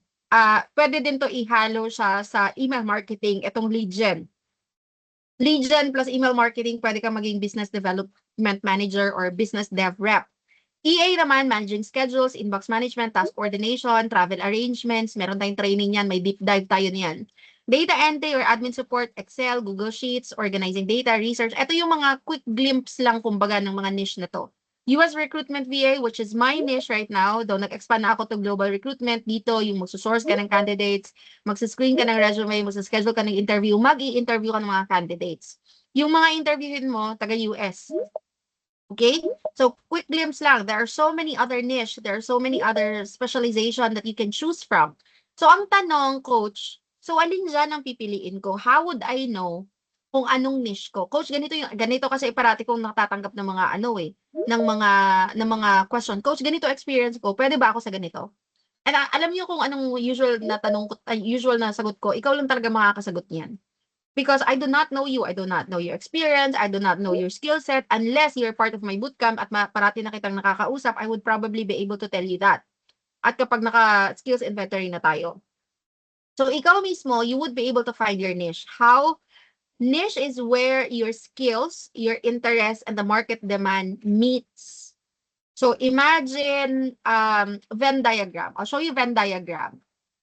Pwede din to ihalo siya sa email marketing, itong lead gen. Lead gen plus email marketing, pwede ka maging business development manager or business dev rep. EA naman, managing schedules, inbox management, task coordination, travel arrangements. Meron tayong training yan, may deep dive tayo niyan. Data entry or admin support, Excel, Google Sheets, organizing data, research. Ito yung mga quick glimpse lang kumbaga ng mga niche na to. US Recruitment VA, which is my niche right now, though nag-expand na ako to global recruitment, dito yung magsusource ka ng candidates, magsiscreen ka ng resume, magsaschedule ka ng interview, mag-i-interview ka ng mga candidates. Yung mga interviewin mo, taga-US. Okay? So, quick glimpse lang. There are so many other niche. There are so many other specialization that you can choose from. So, ang tanong, coach, so alin dyan ang pipiliin ko? How would I know kung anong niche ko? Coach, ganito kasi parati kong natatanggap ng mga ng mga question. Coach, ganito experience ko. Pwede ba ako sa ganito? And alam niyo kung anong usual na tanong ko, usual na sagot ko, ikaw lang talaga makakasagot niyan. Because I do not know you, I do not know your experience, I do not know your skill set, unless you're part of my bootcamp at parati na kitang nakakausap, I would probably be able to tell you that. At kapag naka-skills inventory na tayo. So ikaw mismo, you would be able to find your niche. How? Niche is where your skills, your interest, and the market demand meets. So imagine Venn diagram. I'll show you Venn diagram.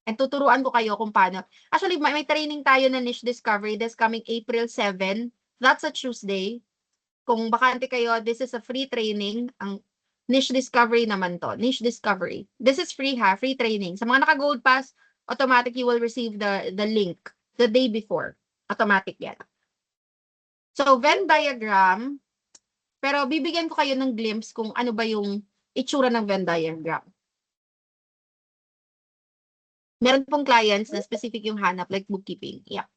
And tuturuan ko kayo kung paano. Actually, may training tayo na niche discovery this coming April 7. That's a Tuesday. Kung bakante kayo, this is a free training. Ang niche discovery naman to. Niche discovery. This is free ha, free training. Sa mga naka-gold pass, automatic you will receive the link the day before. Automatic yan. So, Venn diagram. Pero bibigyan ko kayo ng glimpse kung ano ba yung itsura ng Venn diagram. Meron pong clients na specific yung hanap, like bookkeeping. Yeah.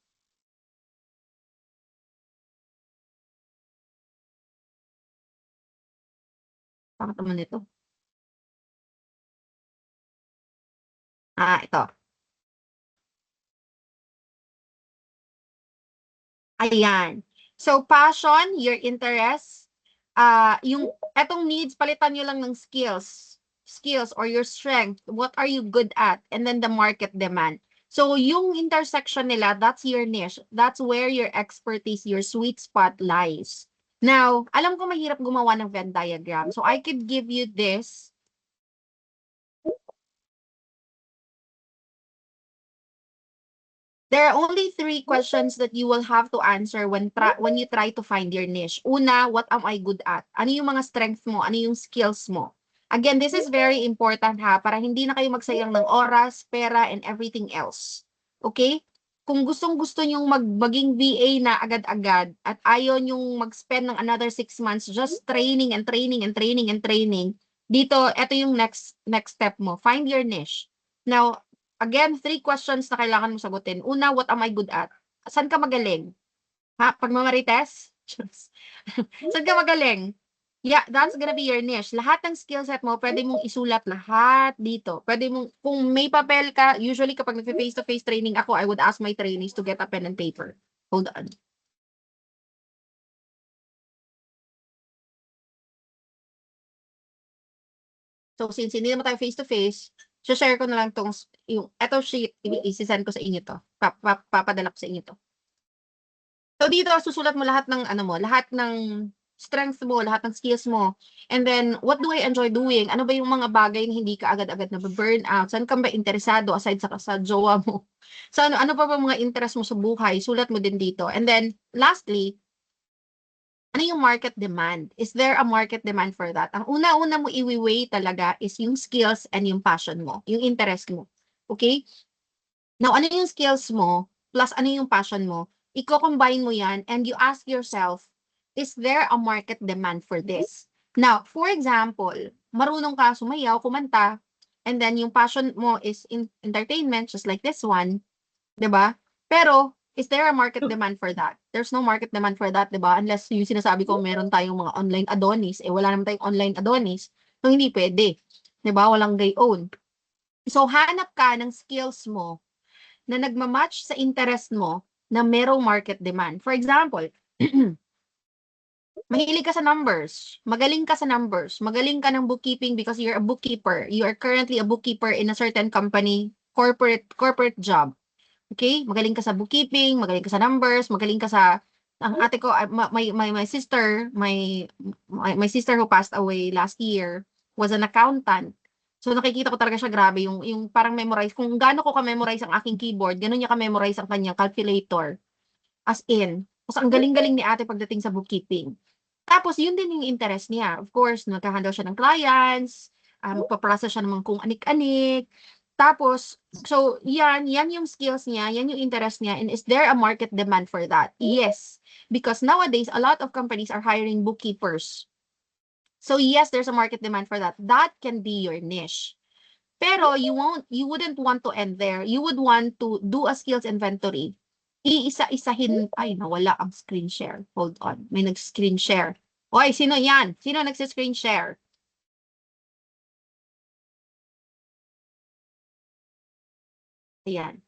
Bakit naman ito? Ito. Ayan. So, passion, your interest, etong needs, palitan nyo lang ng skills or your strength. What are you good at? And then the market demand. So, yung intersection nila, that's your niche. That's where your expertise, your sweet spot lies. Now, alam ko mahirap gumawa ng Venn diagram. So, I could give you this. There are only 3 questions that you will have to answer when you try to find your niche. Una, what am I good at? Ano yung mga strengths mo? Ano yung skills mo? Again, this is very important ha, para hindi na kayo magsayang ng oras, pera, and everything else. Okay? Kung gustong-gusto nyong maging VA na agad-agad at ayaw nyong mag-spend ng another 6 months just training and training and training and training, dito, ito yung next step mo. Find your niche. Now, again, 3 questions na kailangan mo sagutin. Una, what am I good at? Saan ka magaling? Ha? Pagmamarites? Saan ka magaling? Yeah, that's gonna be your niche. Lahat ng skill set mo, pwede mong isulat lahat dito. Pwede mong, kung may papel ka, usually kapag nag-face-to-face training ako, I would ask my trainees to get a pen and paper. Hold on. So, since hindi naman tayo face-to-face, share ko na lang eto sheet, i-send ko sa inyo to. Papadala ko sa inyo to. So, dito, susulat mo lahat ng, lahat ng strengths mo, lahat ng skills mo. And then, what do I enjoy doing? Ano ba yung mga bagay na hindi ka agad-agad na burn out? Saan ka ba interesado aside sa jowa mo? So, ano pa ba mga interest mo sa buhay? Sulat mo din dito. And then, lastly, ano yung market demand? Is there a market demand for that? Ang una-una mo i-weigh talaga is yung skills and yung passion mo, yung interest mo. Okay? Now, ano yung skills mo plus ano yung passion mo? Iko-combine mo yan and you ask yourself, is there a market demand for this? Now, for example, marunong ka sumayaw, kumanta, and then yung passion mo is in entertainment, just like this one, 'di ba? Pero, is there a market demand for that? There's no market demand for that, 'di ba? Unless yung sinasabi ko meron tayong mga online adonis, wala naman tayong online adonis, so hindi pwede. 'Di ba? Walang gayon. So, hanap ka ng skills mo na nagmamatch sa interest mo na merong market demand. For example, Mahilig ka sa numbers. Magaling ka sa numbers. Magaling ka ng bookkeeping because you're a bookkeeper. You are currently a bookkeeper in a certain company, corporate job. Okay? Magaling ka sa bookkeeping, magaling ka sa numbers, magaling ka sa ang ate ko, my sister, my sister who passed away last year was an accountant. So nakikita ko talaga siya grabe yung parang memorize kung gaano ko ka-memorize ang aking keyboard, gano'n niya ka-memorize ang kanyang calculator. As in, kasi ang galing-galing ni ate pagdating sa bookkeeping. Tapos yun din yung interest niya. Of course, naghahandle siya ng clients, magpaprocess siya ng mga kung anik-anik. Tapos, so yan yung skills niya, yan yung interest niya, and is there a market demand for that? Yes, because nowadays a lot of companies are hiring bookkeepers. So yes, there's a market demand for that. That can be your niche. Pero you wouldn't want to end there. You would want to do a skills inventory. Iisa-isahin, ay, nawala ang screen share. Hold on, may nag-screen share. Oy, sino yan? Sino nagsi-screen share? Ayan.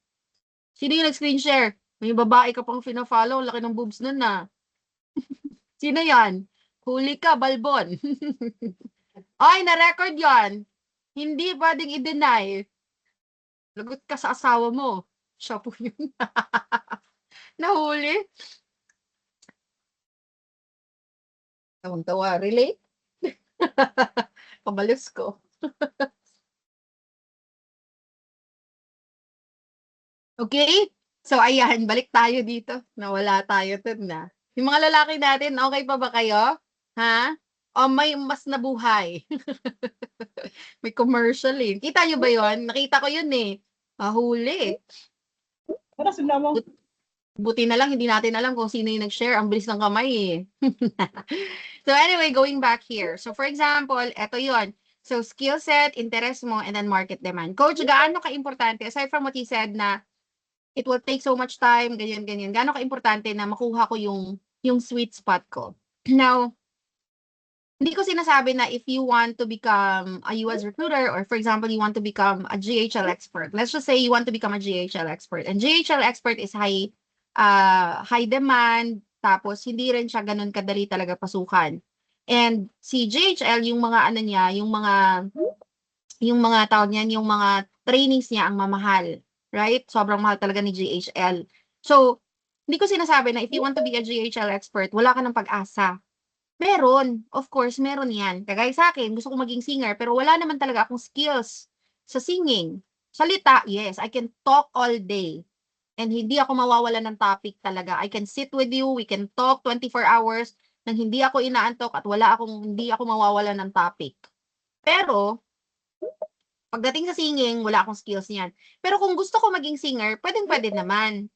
Sino yung nag-screen share? May babae ka pang fina-follow, laki ng boobs nun na. Sino yan? Huli ka, balbon. Ay, na-record yan. Hindi pwedeng i-deny. Lagot ka sa asawa mo. Siya po yun. Nahuli. Tawang-tawa. Relate? Pabalos ko. Okay? So, ayan, balik tayo dito. Nawala tayo dun na. Yung mga lalaki natin, okay pa ba kayo? Ha? O may mas nabuhay? May commercial eh. Kita nyo ba yon? Nakita ko yun eh. Mahuli. Para sila mo. Buti na lang, hindi natin alam kung sino yung nag-share. Ang bilis ng kamay eh. So anyway, going back here. So for example, eto yon. So skill set, interest mo, and then market demand. Coach, gaano ka-importante, aside from what you said na it will take so much time, ganyan. Gaano ka-importante na makuha ko yung sweet spot ko? Now, hindi ko sinasabi na if you want to become a US recruiter or for example, you want to become a GHL expert. Let's just say you want to become a GHL expert. And GHL expert is high demand, tapos hindi rin siya ganun kadali talaga pasukan. And si GHL, yung mga ano niya, yung mga tawag niyan, yung mga trainings niya ang mamahal. Right? Sobrang mahal talaga ni GHL. So, hindi ko sinasabi na if you want to be a GHL expert, wala ka ng pag-asa. Meron, of course, meron yan. Kagaya sa akin, gusto ko maging singer, pero wala naman talaga akong skills sa singing. Salita, yes, I can talk all day. And hindi ako mawawala ng topic talaga. I can sit with you, we can talk 24 hours nang hindi ako inaantok at hindi ako mawawala ng topic. Pero, pagdating sa singing, wala akong skills niyan. Pero kung gusto ko maging singer, pwedeng-pwede naman.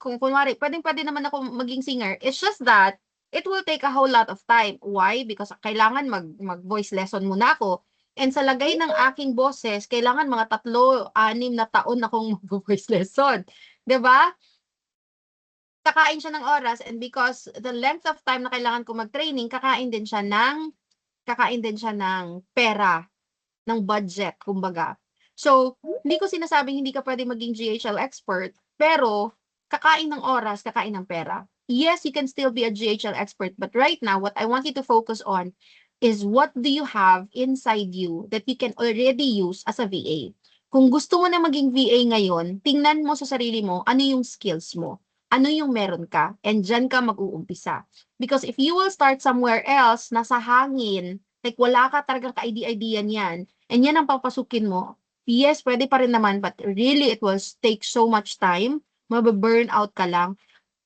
Kung kunwari, pwedeng-pwede naman ako maging singer. It's just that, it will take a whole lot of time. Why? Because kailangan mag-voice lesson muna ako. And sa lagay ng aking boses, kailangan mga 3-6 na taon akong mag-voice lesson. 'Di ba? Kakain siya ng oras and because the length of time na kailangan ko mag-training, kakain din siya ng pera, ng budget, kumbaga. So, hindi ko sinasabing hindi ka pwede maging GHL expert, pero kakain ng oras, kakain ng pera. Yes, you can still be a GHL expert, but right now, what I want you to focus on is what do you have inside you that you can already use as a VA. Kung gusto mo na maging VA ngayon, tingnan mo sa sarili mo, ano yung skills mo, ano yung meron ka, and dyan ka mag-uumpisa. Because if you will start somewhere else, nasa hangin, like wala ka talagang ka-idea niyan, and yan ang papasukin mo, yes, pwede pa rin naman, but really it will take so much time, mababurn out ka lang.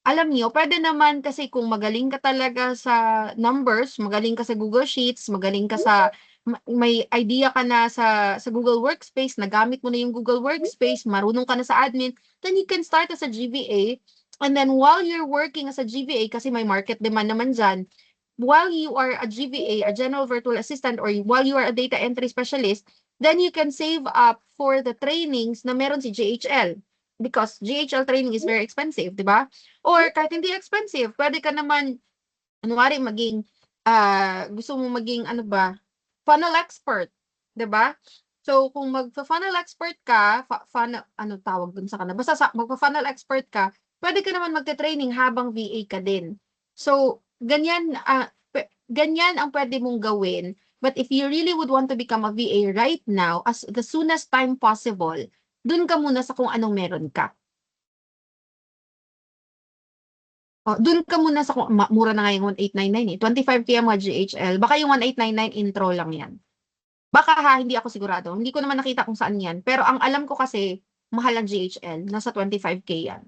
Alam niyo, pwede naman kasi kung magaling ka talaga sa numbers, magaling ka sa Google Sheets, magaling ka sa, may idea ka na sa Google Workspace, nagamit mo na yung Google Workspace, marunong ka na sa admin, then you can start as a GVA. And then while you're working as a GVA, kasi may market demand naman dyan, while you are a GVA, a General Virtual Assistant, or while you are a data entry specialist, then you can save up for the trainings na meron si GHL. Because GHL training is very expensive, di ba? Or kahit hindi expensive, pwede ka naman, kunwari gusto mo maging, funnel expert, di ba? So, kung mag-funnel expert ka, ano tawag dun sa kanila? Basta magpa-funnel expert ka, pwede ka naman magte-training habang VA ka din. So, ganyan ang pwede mong gawin. But if you really would want to become a VA right now, as the soonest time possible, dun ka muna sa kung anong meron ka. Dun ka muna sa kung mura na nga yung 1899 eh. 25K ang mga GHL. Baka yung 1899 intro lang yan. Baka hindi ako sigurado. Hindi ko naman nakita kung saan yan. Pero ang alam ko kasi, mahal ang GHL. Nasa 25K yan.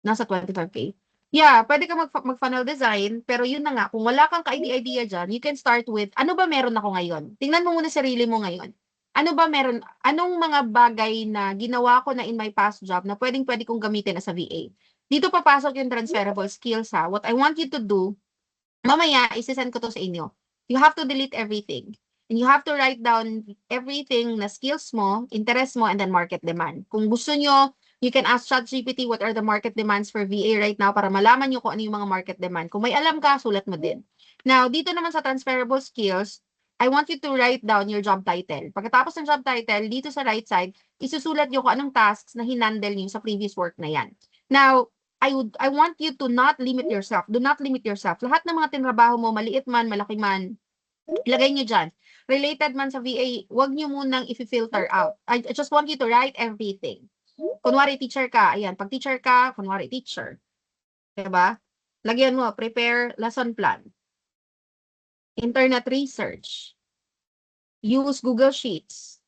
Nasa 25K. Yeah, pwede ka mag-funnel design, pero yun na nga, kung wala kang ka-idea dyan, you can start with, ano ba meron ako ngayon? Tingnan mo muna sarili mo ngayon. Ano ba meron, anong mga bagay na ginawa ko na in my past job na pwede kong gamitin as a VA? Dito papasok yung transferable skills ha. What I want you to do, mamaya, isisend ko to sa inyo. You have to delete everything. And you have to write down everything na skills mo, interest mo, and then market demand. Kung gusto nyo, you can ask ChatGPT what are the market demands for VA right now para malaman nyo kung ano yung mga market demand. Kung may alam ka, sulat mo din. Now, dito naman sa transferable skills, I want you to write down your job title. Pagkatapos ng job title, dito sa right side, isusulat nyo kung anong tasks na hinandle nyo sa previous work na yan. Now, I want you to not limit yourself. Do not limit yourself. Lahat ng mga tinrabaho mo, maliit man, malaki man, ilagay nyo dyan. Related man sa VA, wag nyo munang i-filter out. I just want you to write everything. Kunwari teacher ka, ayan, pag teacher ka, kunwari teacher. Diba? Lagyan mo, prepare lesson plan. Internet research. Use Google Sheets.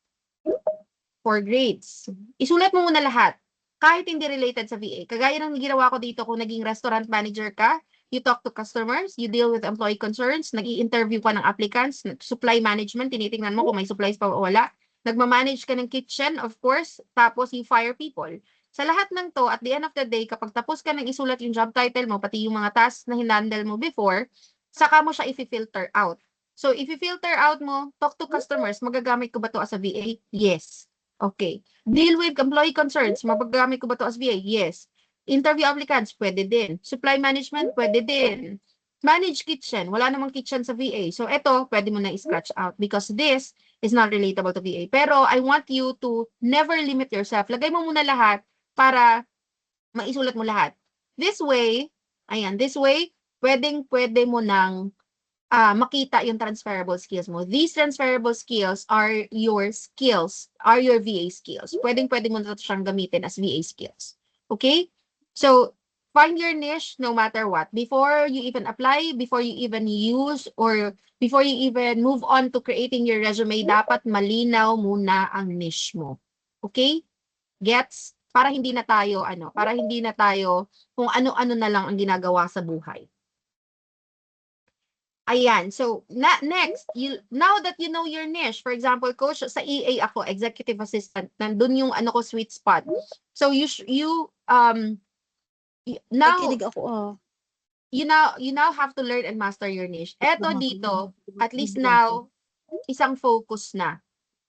For grades. Isulat mo muna lahat. Kahit hindi related sa VA. Kagaya ng ginawa ko dito kung naging restaurant manager ka, you talk to customers, you deal with employee concerns, nag-i-interview ka ng applicants, supply management, tinitingnan mo kung may supplies pa o wala. Nagmamanage ka ng kitchen, of course, tapos you fire people. Sa lahat ng to, at the end of the day, kapag tapos ka nang isulat yung job title mo, pati yung mga tasks na hinandle mo before, saka mo siya i-filter out. So, if you filter out mo, talk to customers, magagamit ko ba to as a VA? Yes. Okay. Deal with employee concerns, magagamit ko ba to as VA? Yes. Interview applicants, pwede din. Supply management, pwede din. Manage kitchen, wala namang kitchen sa VA. So, ito, pwede mo na i-scratch out because this is not relatable to VA. Pero, I want you to never limit yourself. Lagay mo muna lahat para maisulat mo lahat. This way, ayan, this way, pwede mo nang makita yung transferable skills mo. These transferable skills are your VA skills. Pwede mo na siyang gamitin as VA skills. Okay? So, find your niche no matter what. Before you even apply, before you even use, or before you even move on to creating your resume, dapat malinaw muna ang niche mo. Okay? Gets? Para hindi na tayo kung ano-ano na lang ang ginagawa sa buhay. Ayan. So, next, now that you know your niche, for example, coach, sa EA ako, executive assistant, nandun yung ko, sweet spot. So, now, Nakikinig ako, you now have to learn and master your niche. Eto dito, at least now, isang focus na.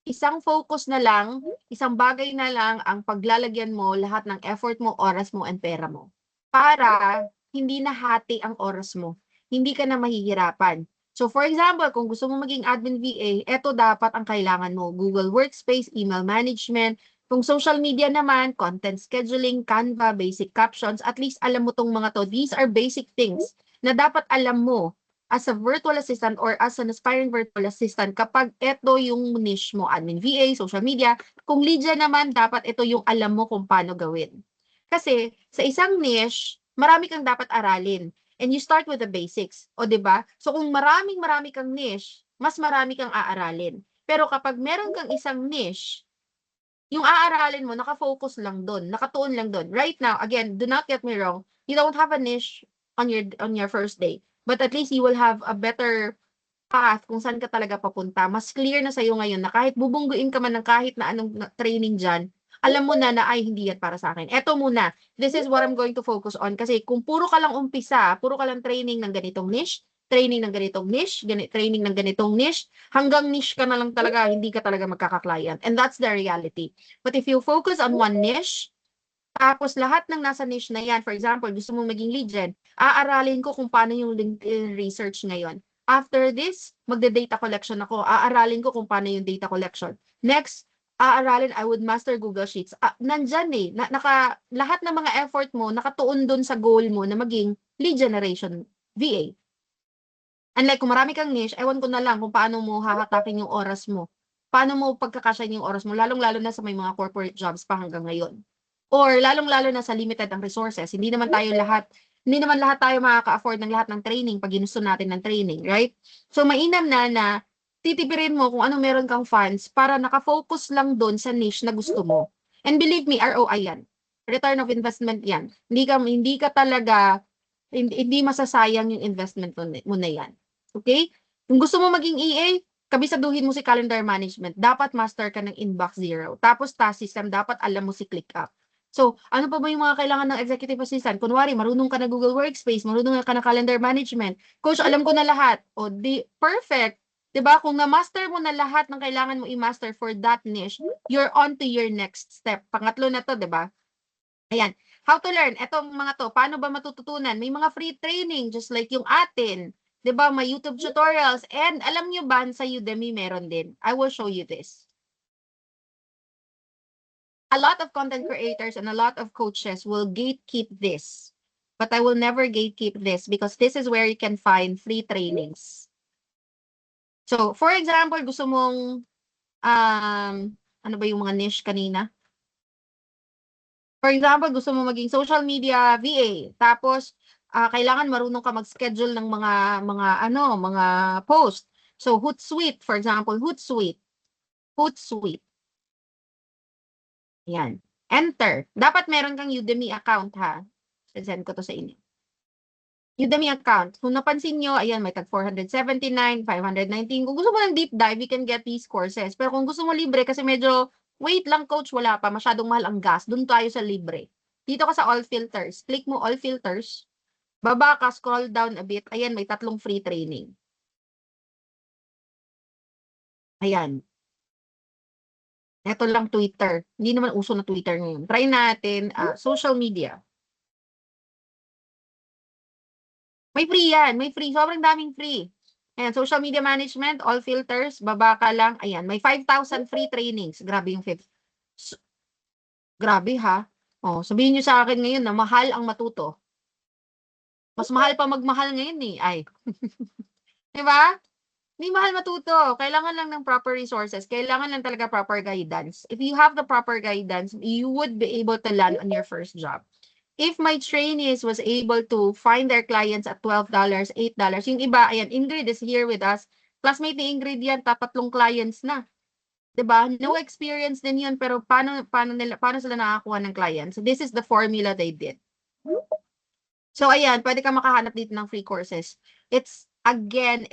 Isang focus na lang, isang bagay na lang ang paglalagyan mo lahat ng effort mo, oras mo, and pera mo. Para hindi na hati ang oras mo. Hindi ka na mahihirapan. So for example, kung gusto mo maging admin VA, eto dapat ang kailangan mo. Google Workspace, email management. Kung social media naman, content scheduling, Canva, basic captions, at least alam mo tong mga to. These are basic things na dapat alam mo as a virtual assistant or as an aspiring virtual assistant kapag ito yung niche mo, admin VA, social media. Kung lead gen naman, dapat ito yung alam mo kung paano gawin. Kasi sa isang niche, marami kang dapat aralin. And you start with the basics. O, diba? So, kung marami kang niche, mas marami kang aaralin. Pero kapag meron kang isang niche, yung aaralin mo, nakafocus lang doon, nakatuon lang doon. Right now, again, do not get me wrong, you don't have a niche on your first day. But at least you will have a better path kung saan ka talaga papunta. Mas clear na sa'yo ngayon na kahit bubungguin ka man ng kahit na anong training dyan, alam mo na ay hindi yan para sa akin. Eto muna, this is what I'm going to focus on. Kasi kung puro ka lang umpisa, puro ka lang training ng ganitong niche, training ng ganitong niche, training ng ganitong niche, hanggang niche ka na lang talaga, hindi ka talaga magkaka-client. And that's the reality. But if you focus on one niche, tapos lahat ng nasa niche na yan, for example, gusto mong maging lead gen, aaralin ko kung paano yung LinkedIn research ngayon. After this, magde-data collection ako. Aaralin ko kung paano yung data collection. Next, aaralin, I would master Google Sheets. Nandyan eh, lahat ng mga effort mo, nakatuon dun sa goal mo na maging lead generation VA. Unlike kung marami kang niche, ewan ko na lang kung paano mo hahatakin yung oras mo. Paano mo pagkakasyahin yung oras mo, lalong-lalo na sa may mga corporate jobs pa hanggang ngayon. Or lalong-lalo na sa limited ang resources. Hindi naman lahat tayo makaka-afford ng lahat ng training pag ginusto natin ng training, right? So mainam na titipirin mo kung ano meron kang funds para nakafocus lang doon sa niche na gusto mo. And believe me, ROI yan. Return of investment yan. Hindi ka talaga, hindi masasayang yung investment mo na yan. Okay? Kung gusto mo maging EA, kabisaduhin mo si calendar management. Dapat master ka ng inbox zero. Tapos task system, dapat alam mo si ClickUp. So, ano pa ba yung mga kailangan ng executive assistant? Kunwari, marunong ka na Google Workspace, marunong ka na calendar management. Coach, alam ko na lahat. O, perfect. 'Di ba? Kung na-master mo na lahat ng kailangan mo i-master for that niche, you're on to your next step. Pangatlo na 'to, 'di ba? Ayan. How to learn? Etong mga 'to, paano ba matututunan? May mga free training just like yung atin. 'Di ba? May YouTube tutorials and alam niyo ba sa Udemy meron din. I will show you this. A lot of content creators and a lot of coaches will gatekeep this. But I will never gatekeep this because this is where you can find free trainings. So, for example, gusto mong, ano ba yung mga niche kanina? For example, gusto mo maging social media VA. Tapos, kailangan marunong ka mag-schedule ng mga post. So, Hootsuite, for example, Hootsuite. Yan. Enter. Dapat meron kang Udemy account, ha? Send ko to sa inyo. Udemy account. Kung napansin nyo, ayan, may tag 479, 519. Kung gusto mo ng deep dive, you can get these courses. Pero kung gusto mo libre, kasi medyo, wait lang coach, wala pa, masyadong mahal ang gas. Doon tayo sa libre. Dito ka sa all filters. Click mo all filters. Baba ka, scroll down a bit. Ayan, may 3 free training. Ayan. Ito lang Twitter. Hindi naman uso na Twitter ngayon. Try natin social media. May free yan. May free. Sobrang daming free. Ayan, social media management, all filters, baba ka lang. Ayan, may 5,000 free trainings. Grabe yung 5. Grabe ha. Oh, sabihin nyo sa akin ngayon na mahal ang matuto. Mas mahal pa magmahal ngayon eh. Ay. Diba? Hindi mahal matuto. Kailangan lang ng proper resources. Kailangan lang talaga proper guidance. If you have the proper guidance, you would be able to land on your first job. If my trainees was able to find their clients at $12, $8, yung iba, ayan, Ingrid is here with us. Classmate ni Ingrid yan, 3 clients na. 'Di ba? No experience din yun, pero paano sila nakakuha ng clients? So this is the formula they did. So ayan, pwede ka makahanap dito ng free courses. It's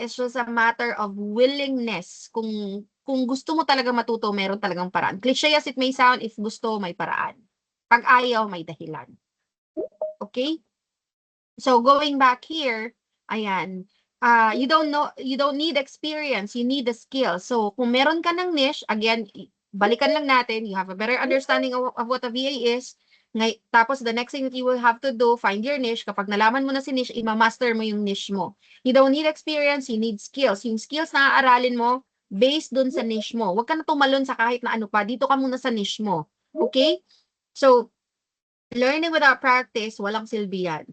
just a matter of willingness. Kung gusto mo talaga matuto, meron talagang paraan. Cliché as it may sound, if gusto, may paraan. Pag ayaw, may dahilan. Okay? So going back here, ayan, you don't need experience, you need the skill. So kung meron ka ng niche, again, balikan lang natin, you have a better understanding of what a VA is. Tapos the next thing that you will have to do, find your niche. Kapag nalaman mo na si niche, i-master mo yung niche mo. You don't need experience, you need skills. Yung skills na aaralin mo, based dun sa niche mo. Huwag ka na tumalon sa kahit na ano pa. Dito ka muna sa niche mo. Okay? So, learning without practice, walang silbi yan.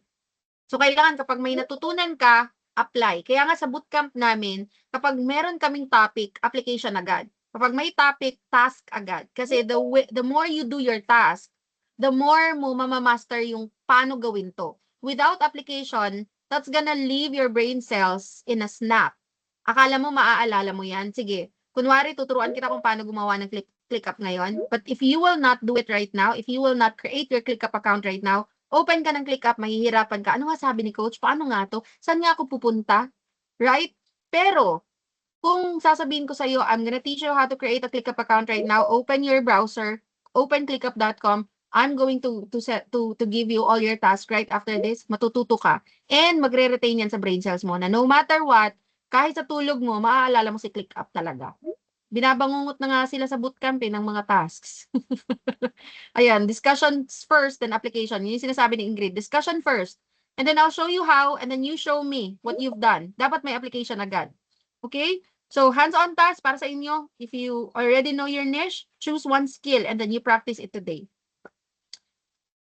So, kailangan kapag may natutunan ka, apply. Kaya nga sa bootcamp namin, kapag meron kaming topic, application agad. Kapag may topic, task agad. Kasi the more you do your task, the more mo mamamaster yung paano gawin to. Without application, that's gonna leave your brain cells in a snap. Akala mo maaalala mo yan? Sige. Kunwari, tuturuan kita kung paano gumawa ng ClickUp ngayon. But if you will not do it right now, if you will not create your ClickUp account right now, open ka ng ClickUp, mahihirapan ka. Ano nga sabi ni coach? Paano nga to? Saan nga ako pupunta? Right? Pero, kung sasabihin ko sa iyo, I'm gonna teach you how to create a ClickUp account right now. Open your browser, open clickup.com. I'm going to give you all your tasks right after this. Matututo ka. And magre-retain yan sa brain cells mo na no matter what, kahit sa tulog mo, maaalala mo si ClickUp talaga. Binabangungot na nga sila sa bootcamp ng mga tasks. Ayan, discussions first, then application. Yun yung sinasabi ni Ingrid. Discussion first. And then I'll show you how, and then you show me what you've done. Dapat may application agad. Okay? So, hands-on task para sa inyo. If you already know your niche, choose one skill and then you practice it today.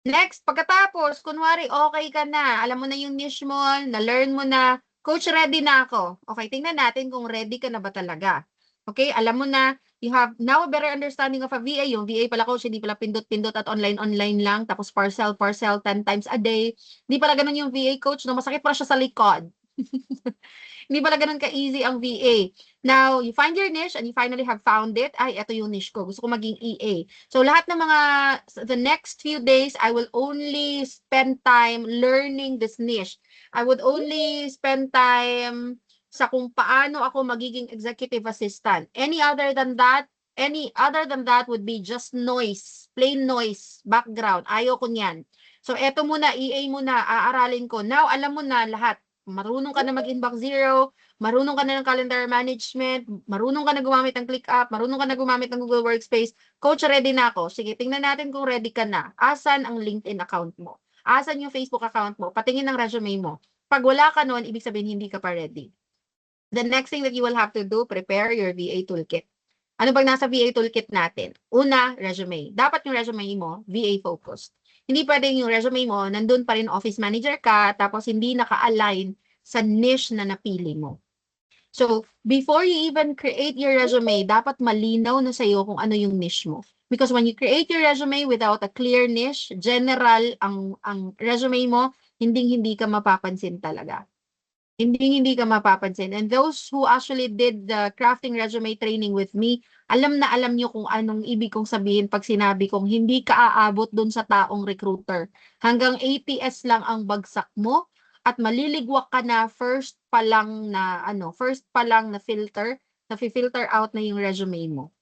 Next, pagkatapos, kunwari, okay ka na, alam mo na yung niche mo, na-learn mo na, coach, ready na ako. Okay, tingnan natin kung ready ka na ba talaga. Okay, alam mo na, you have now a better understanding of a VA. Yung VA pala, coach, hindi pala pindot-pindot at online lang, tapos parcel 10 times a day. Hindi pala ganun yung VA, coach, no? Masakit pala siya sa likod. Hindi pala ganun ka-easy ang VA. Now, you find your niche and you finally have found it. Ay, ito yung niche ko. Gusto ko maging EA. So, lahat ng the next few days, I will only spend time learning this niche. I would only spend time sa kung paano ako magiging executive assistant. Any other than that would be just noise, plain noise, background. Ayoko niyan. So, eto muna, EA muna, aaralin ko. Now, alam mo na lahat. Marunong ka na mag-inbox zero, marunong ka na ng calendar management, marunong ka na gumamit ng ClickUp, marunong ka na gumamit ng Google Workspace. Coach, ready na ako. Sige, tingnan natin kung ready ka na. Asan ang LinkedIn account mo? Asan yung Facebook account mo? Patingin ng resume mo. Pag wala ka nun, ibig sabihin hindi ka pa ready. The next thing that you will have to do, prepare your VA toolkit. Ano bang nasa VA toolkit natin? Una, resume. Dapat yung resume mo, VA focused. Hindi pwedeng yung resume mo, nandun pa rin office manager ka, tapos hindi naka-align sa niche na napili mo. So, before you even create your resume, dapat malinaw na sa'yo kung ano yung niche mo. Because when you create your resume without a clear niche, general ang resume mo, hindi ka mapapansin talaga. Hindi ka mapapansin. And those who actually did the crafting resume training with me, alam na alam nyo kung anong ibig kong sabihin pag sinabi kong hindi ka aabot dun sa taong recruiter. Hanggang ATS lang ang bagsak mo at maliligwak ka na first pa lang na filter, na-filter out na yung resume mo.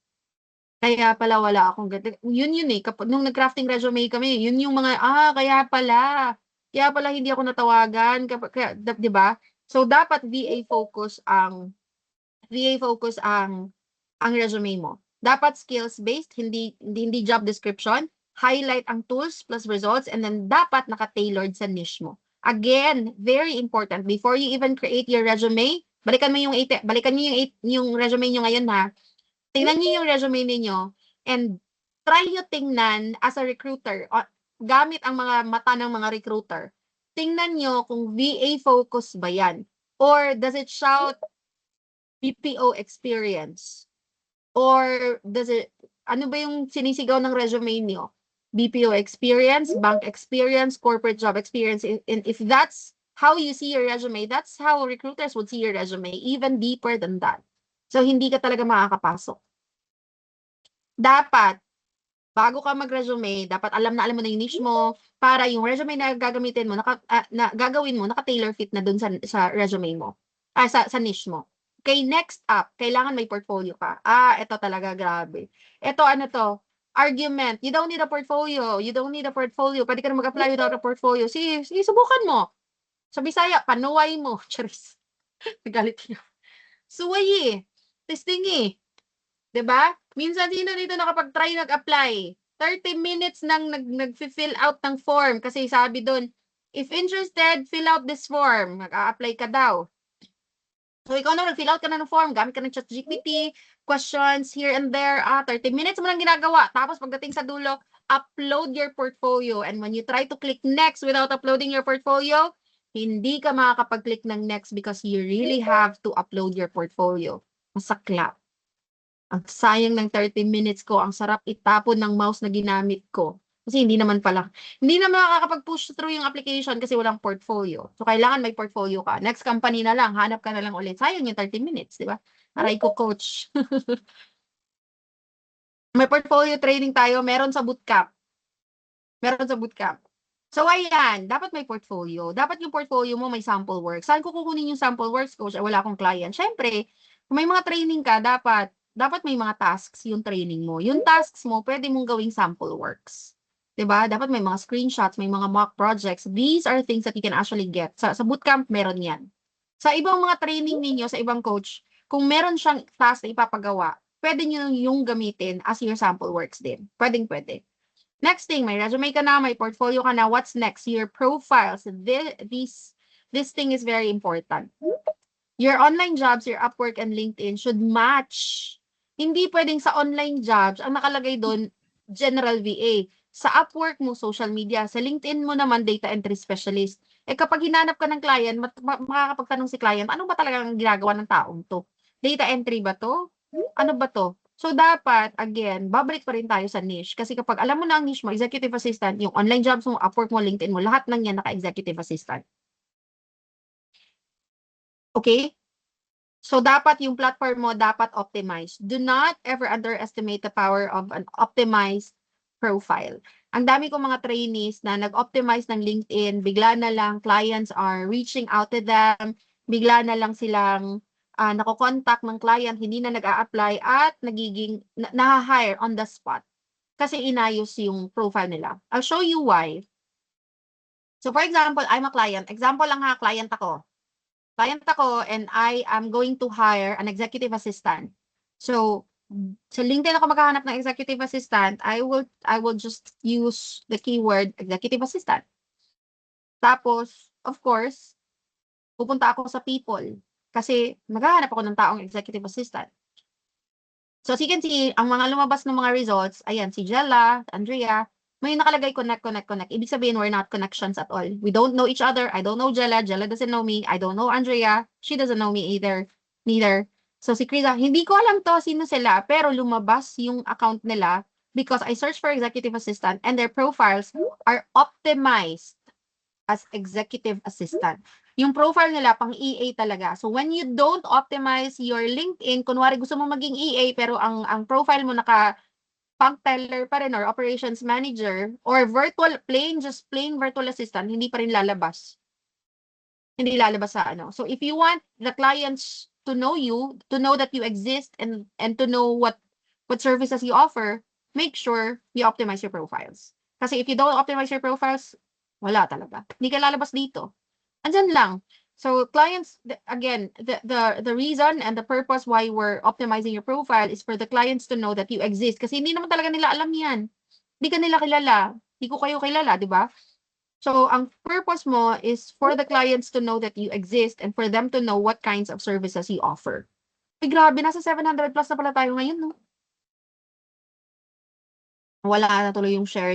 Kaya pala wala akong ganito. Yun eh, kapag nung nag-crafting resume kami, yun yung mga, kaya pala hindi ako natawagan, kaya, di ba? So, dapat VA focus ang resume mo. Dapat skills-based, hindi job description. Highlight ang tools plus results, and then dapat naka-tailored sa niche mo. Again, very important. Before you even create your resume, balikan niyo yung resume niyo ngayon, ha. Tingnan niyo yung resume niyo and try niyo tingnan as a recruiter, gamit ang mga mata ng mga recruiter. Tingnan nyo kung VA focus ba yan? Or does it shout BPO experience? Or ano ba yung sinisigaw ng resume nyo? BPO experience, bank experience, corporate job experience. And if that's how you see your resume, that's how recruiters would see your resume, even deeper than that. So, hindi ka talaga makakapasok. Dapat, bago ka mag-resume, dapat alam mo na yung niche mo para yung resume na gagamitin mo, gagawin mo, naka-tailor fit na dun sa resume mo, sa niche mo. Okay, next up, kailangan may portfolio ka. Ito talaga, grabe. Ito, ano to? Argument. You don't need a portfolio. Pwede ka na mag-apply without a portfolio. Sige, subukan mo. Sa Bisaya, panuway mo. Charis. Nagalit niya. Suway testing Diba? Minsan sino dito nakapag-try nag-apply? 30 minutes nang nag-fill out ng form kasi sabi doon, if interested, fill out this form. Mag-a-apply ka daw. So, ikaw na nag-fill out ka na ng form, gamit ka ng ChatGPT, questions here and there, 30 minutes mo lang ginagawa. Tapos pagdating sa dulo, upload your portfolio. And when you try to click next without uploading your portfolio, hindi ka makakapag-click ng next because you really have to upload your portfolio. Masaklap. Ang sayang ng 30 minutes ko, ang sarap itapon ng mouse na ginamit ko. Kasi hindi naman makakapag-push through yung application kasi walang portfolio. So, kailangan may portfolio ka. Next company na lang, hanap ka na lang ulit. Sayang yung 30 minutes, di ba? Aray ko, coach. May portfolio training tayo, meron sa bootcamp. So, ayan, dapat may portfolio. Dapat yung portfolio mo may sample work. Saan ko kukunin yung sample works, coach? Wala akong client. Siyempre, kung may mga training ka, dapat may mga tasks yung training mo. Yung tasks mo, pwede mong gawing sample works. Diba? Dapat may mga screenshots, may mga mock projects. These are things that you can actually get. Sa bootcamp, meron yan. Sa ibang mga training ninyo, sa ibang coach, kung meron siyang task na ipapagawa, pwede nyo yung gamitin as your sample works din. Pwede. Next thing, may resume ka na, may portfolio ka na. What's next? Your profiles. This thing is very important. Your online jobs, your Upwork and LinkedIn should match. Hindi pwedeng sa online jobs, ang nakalagay doon, general VA. Sa Upwork mo, social media. Sa LinkedIn mo naman, data entry specialist. Eh kapag hinanap ka ng client, makakapagtanong si client, ano ba talagang ginagawa ng taong to? Data entry ba to? Ano ba to? So dapat, again, babalik pa rin tayo sa niche. Kasi kapag alam mo na ang niche mo, executive assistant, yung online jobs mo, Upwork mo, LinkedIn mo, lahat ng yan naka-executive assistant. Okay? So dapat yung platform mo dapat optimized. Do not ever underestimate the power of an optimized profile. Ang dami kong mga trainees na nag-optimize ng LinkedIn, bigla na lang clients are reaching out to them, bigla na lang silang nako-contact ng client, hindi na nag-a-apply at nagiging na-hire on the spot kasi inayos yung profile nila. I'll show you why. So for example, I'm a client. Example lang ha, client ako and I am going to hire an executive assistant. So, sa LinkedIn ako maghahanap ng executive assistant, I will just use the keyword executive assistant. Tapos, of course, pupunta ako sa people kasi maghahanap ako ng taong executive assistant. So, as you can see, ang mga lumabas ng mga results, ayan, si Jella, Andrea, may nakalagay connect. Ibig sabihin, we're not connections at all. We don't know each other. I don't know Jella. Jella doesn't know me. I don't know Andrea. She doesn't know me either. Neither. So, si Krisa, hindi ko alam to sino sila, pero lumabas yung account nila because I searched for executive assistant and their profiles are optimized as executive assistant. Yung profile nila pang EA talaga. So when you don't optimize your LinkedIn, kunwari gusto mo maging EA pero ang profile mo naka pang teller pa rin or operations manager or just plain virtual assistant, hindi pa rin lalabas. Hindi lalabas sa ano. So if you want the clients to know you, to know that you exist and to know what services you offer, make sure you optimize your profiles. Kasi if you don't optimize your profiles, wala talaga. Hindi ka lalabas dito. Andyan lang. So clients, again, the reason and the purpose why we're optimizing your profile is for the clients to know that you exist. Kasi hindi naman talaga nila alam yan. Hindi ka nila kilala. Hindi ko kayo kilala, di ba? So ang purpose mo is for the clients to know that you exist and for them to know what kinds of services you offer. Ay, grabe, nasa 700 plus na pala tayo ngayon, no? Wala na tuloy yung share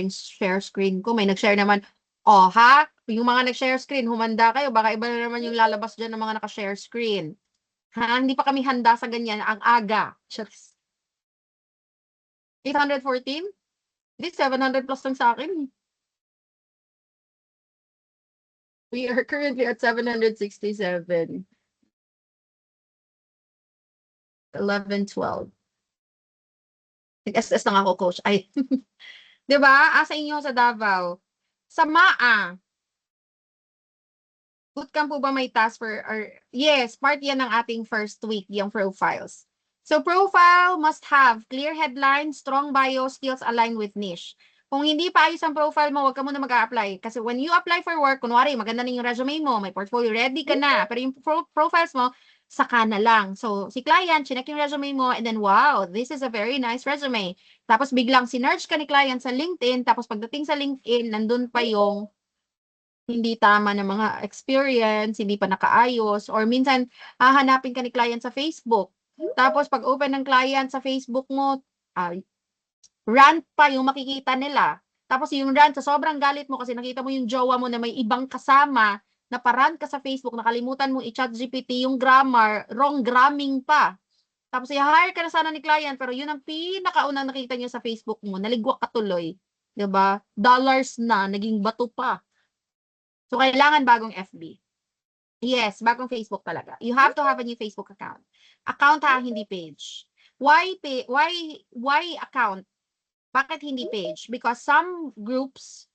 screen ko. May nag-share naman, oh ha? Yung mga nag-share screen, humanda kayo. Baka iba na naman yung lalabas dyan ng mga naka-share screen. Ha? Hindi pa kami handa sa ganyan. Ang aga. Shucks. 814? Hindi, 700 plus lang sa akin. We are currently at 767. 11, 12. Nag-SS lang ako, coach. Ay. Diba? Asa inyo sa Davao. Sa MAA. Bootcamp po ba may task for, or, yes, part yan ng ating first week, yung profiles. So, profile must have clear headline, strong bio, skills aligned with niche. Kung hindi pa ayos ang profile mo, huwag ka muna mag-a-apply. Kasi when you apply for work, kunwari, maganda na yung resume mo, may portfolio, ready ka na. Pero yung profiles mo, saka na lang. So, si client, chinek yung resume mo, and then, wow, this is a very nice resume. Tapos, biglang sinerge ka ni client sa LinkedIn, tapos pagdating sa LinkedIn, nandun pa yung hindi tama ng mga experience, hindi pa nakaayos, or minsan, hahanapin ka ni client sa Facebook. Tapos, pag open ng client sa Facebook mo, rant pa yung makikita nila. Tapos, yung rant, sa sobrang galit mo kasi nakita mo yung jowa mo na may ibang kasama, na parant ka sa Facebook, nakalimutan mo i-chat GPT yung grammar, wrong gramming pa. Tapos, i-hire ka na sana ni client, pero yun ang pinakaunang nakita niya sa Facebook mo, naligwak ka tuloy. Diba? Dollars na, naging bato pa. So, kailangan bagong FB. Yes, bagong Facebook talaga. You have to have a new Facebook account. Account ha, hindi page. Why account? Bakit hindi page? Because some groups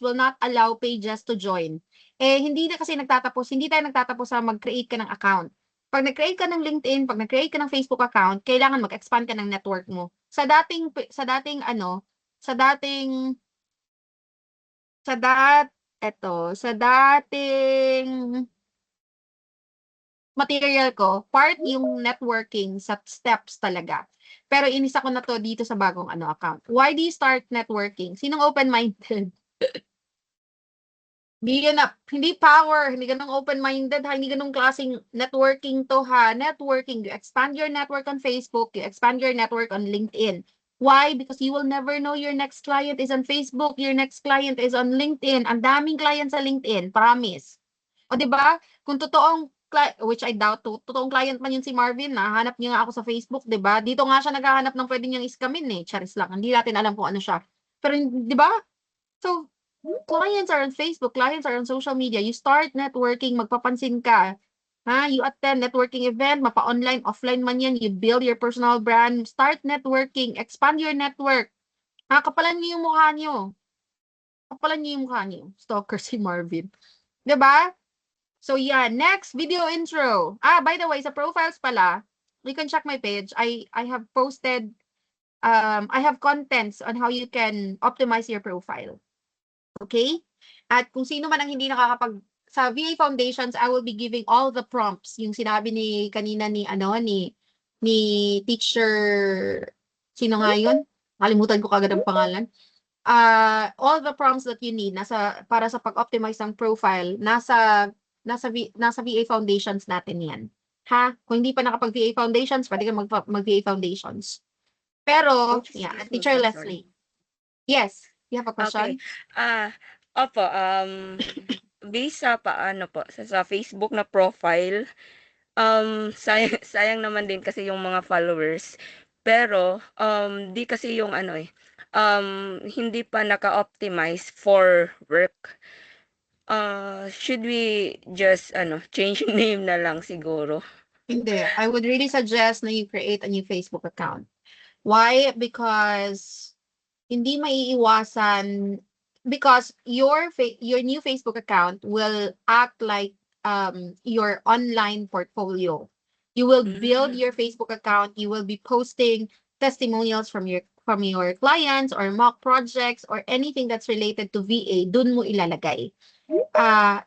will not allow pages to join. Eh, hindi tayo nagtatapos sa mag-create ka ng account. Pag nag-create ka ng LinkedIn, pag nag-create ka ng Facebook account, kailangan mag-expand ka ng network mo. Sa dating material ko, part yung networking sa steps talaga. Pero inisa ko na to dito sa bagong account. Why do you start networking? Sinong open-minded? Hindi power, hindi ganun open-minded ha, hindi ganung klaseng networking to ha. Networking, you expand your network on Facebook, you expand your network on LinkedIn. Why? Because you will never know your next client is on Facebook, your next client is on LinkedIn. Ang daming client sa LinkedIn, promise. O, di ba? Kung totoong, which I doubt, totoong client man yun si Marvin, nahanap niya nga ako sa Facebook, di ba? Dito nga siya naghahanap ng pwede niyang iskamin eh. Charis lang, hindi natin alam kung ano siya. Pero, di ba? So, clients are on Facebook, clients are on social media. You start networking, magpapansin ka. Ha? You attend networking event, mapa-online, offline man yan. You build your personal brand. Start networking, expand your network. Ha? Kapalan niyo yung mukha niyo. Kapalan niyo yung mukha niyo. Stalker si Marvin. 'Di ba? So yeah, next video intro. By the way, sa profiles pala, you can check my page. I have posted I have contents on how you can optimize your profile. Okay? At kung sino man ang hindi nakakapag sa VA Foundations, I will be giving all the prompts. Yung sinabi ni kanina ni teacher, sino nga yun? Kalimutan ko kagad ang pangalan. All the prompts that you need para sa pag-optimize ng profile, nasa VA Foundations natin yan. Ha? Kung hindi pa nakapag VA Foundations, pwede ka mag VA Foundations. Pero, yeah, Teacher Leslie. Yes, you have a question? Okay. Opo, based sa paano po, sa Facebook na profile, sayang naman din kasi yung mga followers. Pero, di kasi yung hindi pa naka-optimize for work. Should we just change name na lang siguro? Hindi. I would really suggest na you create a new Facebook account. Why? Because hindi maiiwasan, because your new Facebook account will act like your online portfolio. You will build your Facebook account, you will be posting testimonials from your clients or mock projects or anything that's related to VA, dun mo ilalagay.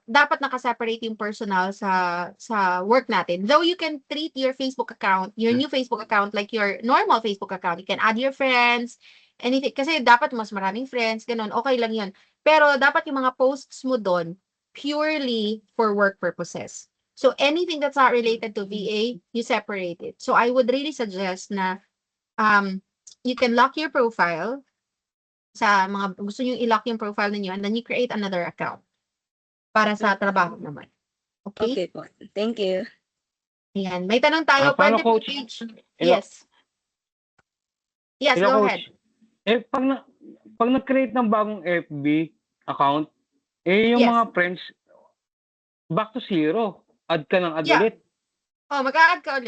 Dapat naka-separate yung personal sa work natin. Though you can treat your Facebook account, your new Facebook account like your normal Facebook account. You can add your friends, anything. Kasi dapat mas maraming friends, ganun. Okay lang yun. Pero dapat yung mga posts mo doon, purely for work purposes. So anything that's not related to VA, you separate it. So I would really suggest na you can lock your profile sa mga gusto nyo i-lock yung profile ninyo and then you create another account para sa trabaho naman. Okay? Okay po. Thank you. Ayan. May tanong tayo. Paano, Pwede Coach? page. Hello? Yes. Yes, Hello, go Coach. ahead. Pag nag-create ng bagong FB account, yung Yes. mga friends, back to zero. Add ka ng add Yeah. ulit. Mag-a-add ka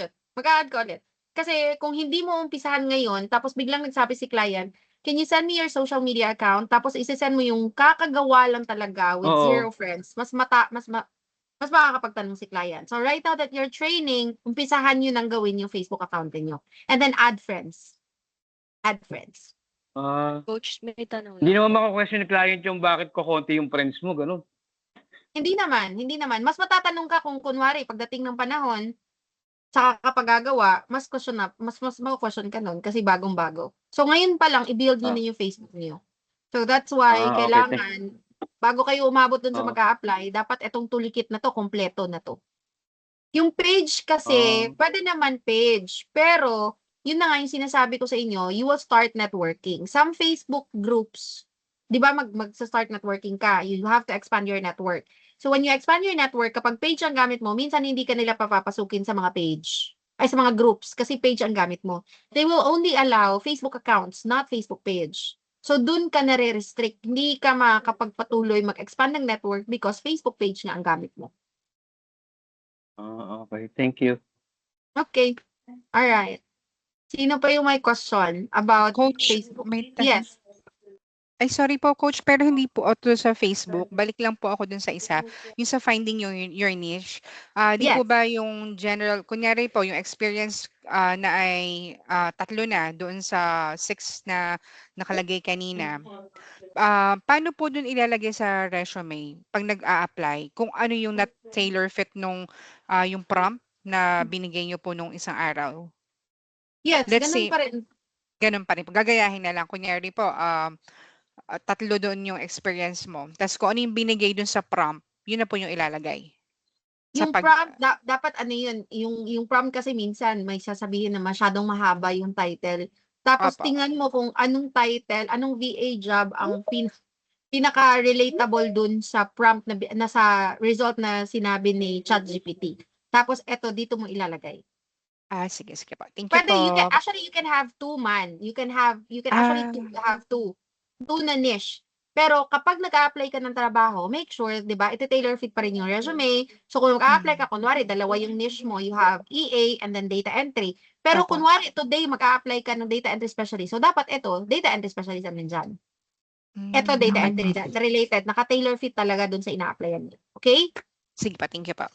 ulit. Kasi kung hindi mo umpisahan ngayon, tapos biglang nagsabi si client, can you send me your social media account? Tapos isi-send mo yung kakagawa lang talaga with Oo. zero friends. Mas makakapagtanong si client. So right now that you're training, umpisahan nyo nang gawin yung Facebook account niyo. And then add friends. Add friends. Coach, may tanong Hindi lang naman po. maka-question ni client yung bakit ko konti yung friends mo, ganun. Hindi naman. Mas matatanong ka kung kunwari pagdating ng panahon, saka kapag gagawa, mas mako-question ka nun kasi bagong-bago. So ngayon pa lang i-build niyo na yung Facebook niyo. So that's why Okay. kailangan bago kayo umabot dun sa Oo. mag-a-apply, dapat etong toolkit na to kompleto na to. Yung page kasi, pwede naman page, pero yun na nga yung sinasabi ko sa inyo, you will start networking. Some Facebook groups, 'di ba mag-start networking ka, you have to expand your network. So when you expand your network, kapag page ang gamit mo, minsan hindi ka nila papapasukin sa mga page, ay sa mga groups, kasi page ang gamit mo. They will only allow Facebook accounts, not Facebook page. So dun ka nare-restrict, hindi ka makakapagpatuloy mag-expand ng network because Facebook page nga ang gamit mo. Okay. Thank you. Okay. All right. Sino pa yung may question about Coach, Facebook? may tanong. Yes. Ay, sorry po, Coach, pero hindi po ako sa Facebook. Balik lang po ako dun sa isa. Yung sa finding your niche. Di po Yes. ba yung general, kunyari po, yung experience na ay 3 na doon sa 6 na nakalagay kanina. Paano po dun ilalagay sa resume pag nag-a-apply? Kung ano yung tailor fit nung yung prompt na binigay nyo po nung isang araw? Yes, Let's ganun say, pa rin. ganun pa rin. Gagayahin na lang. Kunyari po, tatlo doon yung experience mo. Tapos kung ano yung binigay doon sa prompt, yun na po yung ilalagay. Sa Yung prompt, dapat ano yun, yung prompt kasi minsan may sasabihin na masyadong mahaba yung title. Tapos Opo. tingnan mo kung anong title, anong VA job ang pinaka-relatable dun sa prompt na sa result na sinabi ni ChatGPT. Tapos eto, dito mo ilalagay. Sige po. Thank you Pwede, po. you can have two man. You can actually have two. Two na niche. Pero kapag nag-a-apply ka ng trabaho, make sure, di ba, iti-tailor fit pa rin yung resume. So kung mag-a-apply ka, kunwari, dalawa yung niche mo, you have EA and then data entry. Pero Opo. kunwari, today mag-a-apply ka ng data entry specialist. So dapat ito, data entry specialist ang nandyan. Ito, data Okay. entry, related, naka-tailor fit talaga dun sa ina-applyan niyo. Okay? Sige pa, thank you po.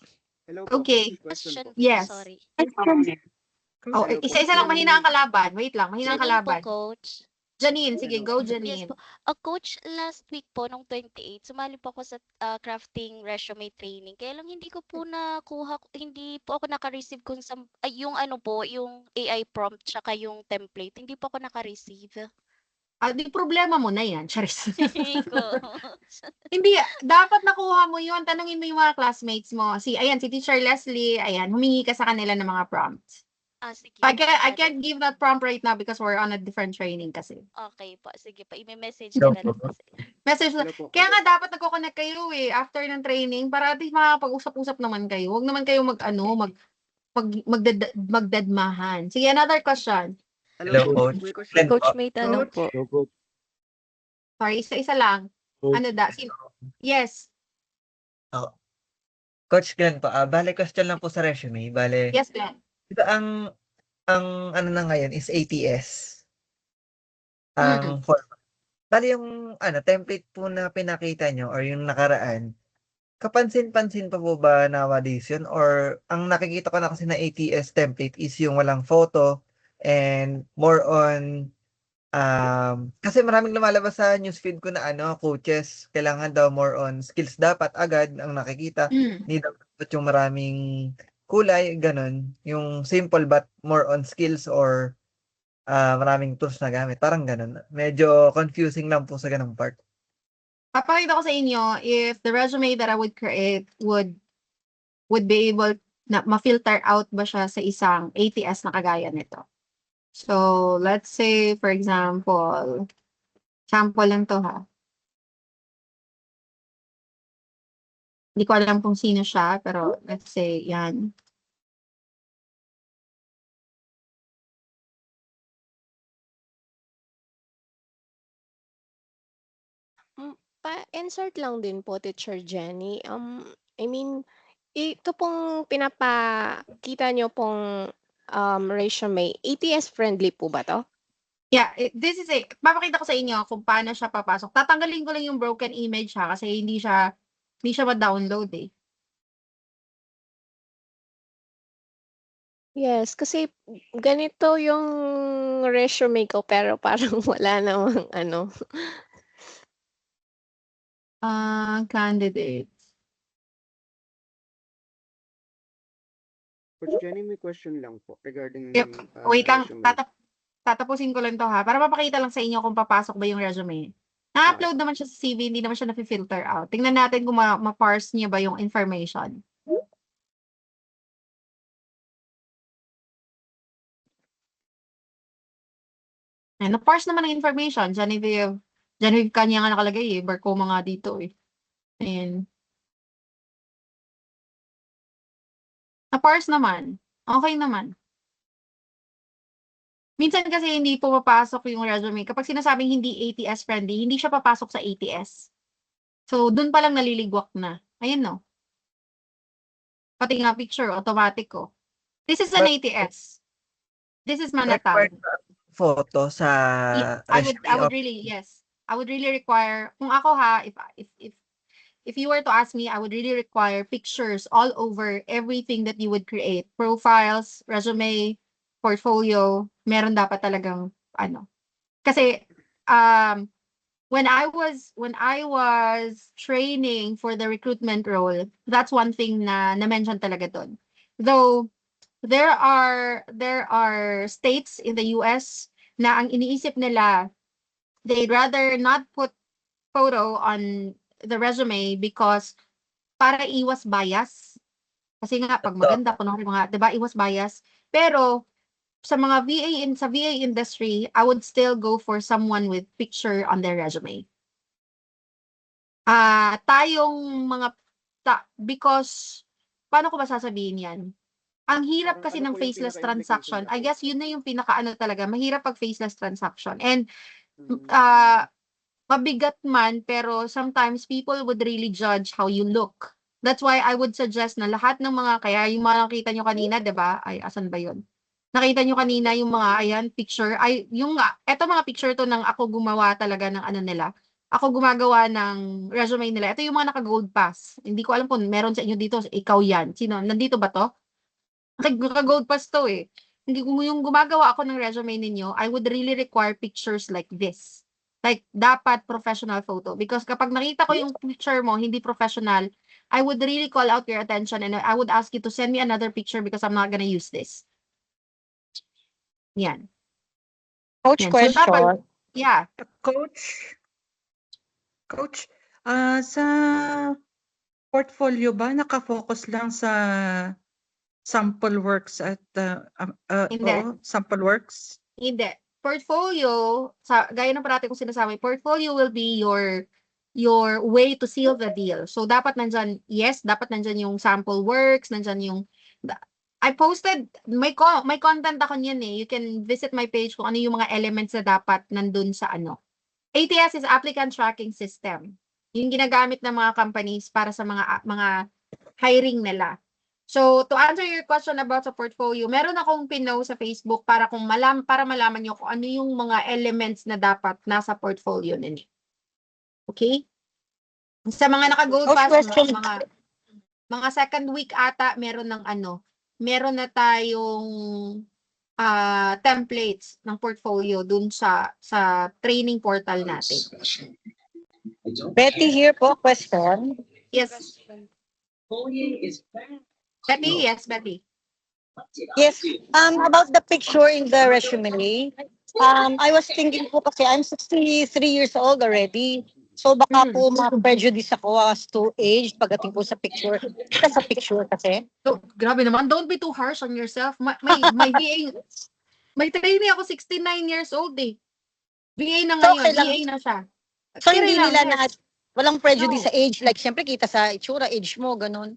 Hello po, Okay. question po. Yes. Sorry. Oh, Hello po. isa-isa lang, mahina ang kalaban. Wait lang, mahina ang Janine po, kalaban. coach. Janine, sige, go Yes Janine. po. Coach, last week po, nung 28, sumali po ako sa crafting resume training. Kaya lang hindi ko po nakuha, hindi po ako naka-receive kung yung ano po, yung AI prompt, tsaka yung template. Hindi po ako naka-receive. Di problema mo na yan, Charis. Coach. Hindi, dapat nakuha mo yun. Tanungin mo yung mga classmates mo. Ayan, si Teacher Leslie, ayan, humingi ka sa kanila ng mga prompts. Sige. I can't give that prompt right now because we're on a different training kasi. Okay po, sige po. I-message ko na lang po. Message Hello po. Kaya nga dapat nagko-connect kayo after ng training para at least makakapag-usap-usap naman kayo. Huwag naman kayo magdadmahan. Sige, another question. Hello, Hello, coach. coach. May question. Coach, may tanong po. Sorry, isa-isa lang. Ano da? Yes. Coach Glenn po, bale question lang po sa resume. Bale, Yes, Glenn. di ba ang ano na ngayon is ATS. Ang format. Bale yung template po na pinakita nyo or yung nakaraan, kapansin-pansin pa po ba nowadays yun? Or ang nakikita ko na kasi na ATS template is yung walang photo and more on kasi maraming lumalabas sa newsfeed ko na coaches, kailangan daw more on skills dapat agad ang nakikita. Hindi dapat yung maraming kulay, ganun. Yung simple but more on skills or maraming tools na gamit. Parang ganun. Medyo confusing lang po sa ganung part. Papakita ko sa inyo if the resume that I would create would be able na ma-filter out ba siya sa isang ATS na kagaya nito. So, let's say, for example, sample lang to ha. Hindi ko alam kung sino siya, pero let's say, yan. Pa-insert lang din po, Teacher Jenny. I mean, ito pong pinapakita nyo pong resume, ATS friendly po ba to? Yeah, papakita ko sa inyo kung paano siya papasok. Tatanggalin ko lang yung broken image ha, kasi hindi siya ma-download eh. Yes, kasi ganito yung resume ko pero parang wala namang ano. Candidates. Coach Jenny, may question lang po regarding Wait lang, resume. tatapusin ko lang to ha, para mapakita lang sa inyo kung papasok ba yung resume. Na-upload naman siya sa CV, hindi naman siya na-filter out. Tingnan natin kung ma-parse niya ba yung information. Na-parse naman ang information. Genevieve kanya nga nakalagay Barcoma nga dito Ayan. Na-parse naman. Okay naman. Minsan kasi hindi pumapasok yung resume. Kapag sinasabing hindi ATS friendly, hindi siya papasok sa ATS. So, dun pa lang naliligwak na. Ayan no. Pati nga picture, automatic ko. This is an ATS. This is Manatao. Photo sa I would really, yes. I would really require, kung ako ha, if you were to ask me, I would really require pictures all over everything that you would create. Profiles, resume, portfolio, meron dapat talagang Kasi when I was training for the recruitment role, that's one thing na mention talaga doon. Though there are states in the US na ang iniisip nila they'd rather not put photo on the resume because para iwas bias. Kasi nga, pag maganda, kunwari mga, di ba, iwas bias. Pero, sa mga sa VA industry, I would still go for someone with picture on their resume. Tayong mga, because, paano ko ba sasabihin yan? Ang hirap kasi ng faceless transaction. I guess yun na yung pinaka-ano talaga. Mahirap pag faceless transaction. And, mabigat man, pero sometimes people would really judge how you look. That's why I would suggest na lahat ng mga, kaya yung mga nakita nyo kanina, di ba? Ay, asan ba yun? Nakita nyo kanina yung mga, ayan, picture. Ay, eto mga picture to ng ako gumawa talaga ng ano nila. Ako gumagawa ng resume nila. Ito yung mga naka-gold pass. Hindi ko alam kung meron sa inyo dito, ikaw yan. Sino? Nandito ba to? Naka-gold pass to eh. Hindi ko yung gumagawa ako ng resume ninyo, I would really require pictures like this. Like, dapat professional photo. Because kapag nakita ko yung picture mo, hindi professional, I would really call out your attention and I would ask you to send me another picture because I'm not gonna use this. Yan. Coach, Yan. So, question. dapat, yeah. Coach, sa portfolio ba nakafocus lang sa sample works at Hindi. sample works? Hindi. Portfolio, gaya ng parati kong sinasabi, portfolio will be your way to seal the deal. So, dapat nandyan, yes, dapat nandyan yung sample works, nandyan yung, I posted, may content ako niyan eh. You can visit my page kung ano yung mga elements na dapat nandun sa ano. ATS is Applicant Tracking System. Yung ginagamit ng mga companies para sa mga hiring nila. So, to answer your question about sa portfolio, meron akong pinost sa Facebook para malaman nyo kung ano yung mga elements na dapat nasa portfolio ninyo. Okay? Sa mga naka-gold pass, mga second week ata, meron na tayong templates ng portfolio dun sa training portal natin. Betty here po, question. Yes. Betty, yes, Betty. Yes, about the picture in the resume. I was thinking po kasi I'm 63 years old already. So baka po ma-prejudice ako as to age pagdating po sa picture. Sa picture kasi. So, grabe naman, don't be too harsh on yourself. May VA, may trainee ako 69 years old eh. VA na ngayon, okay lang. VA na siya. So Okay hindi lang, nila yes. walang prejudice No. sa age. Like syempre kita sa itsura, age mo, ganun.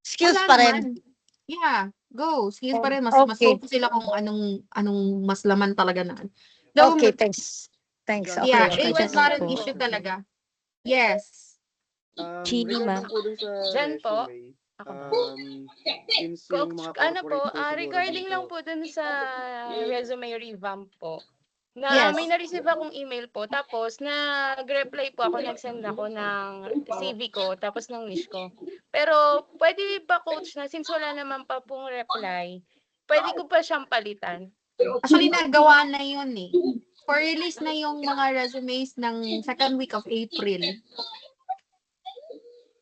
Skills Wala pa rin. naman. Yeah, go. Skills pa rin. Mas Okay. focus sila kung anong mas laman talaga na. Okay, thanks. Thanks. Okay, Yeah, okay. age is not an issue talaga. Yes. Chini, ma'am. Po dun sa Jen po. resume, Ako ba? since yung mga Ano po, corporate siguro regarding dito, lang po dun sa resume revamp po. Na Yes. may na-receive akong email po, tapos nag-reply po ako, nag-send ako ng CV ko, tapos ng wish ko. Pero pwede ba coach na, since wala naman pa pong reply, pwede ko pa siyang palitan? Actually, nagawa na yun eh. For release na yung mga resumes ng second week of April.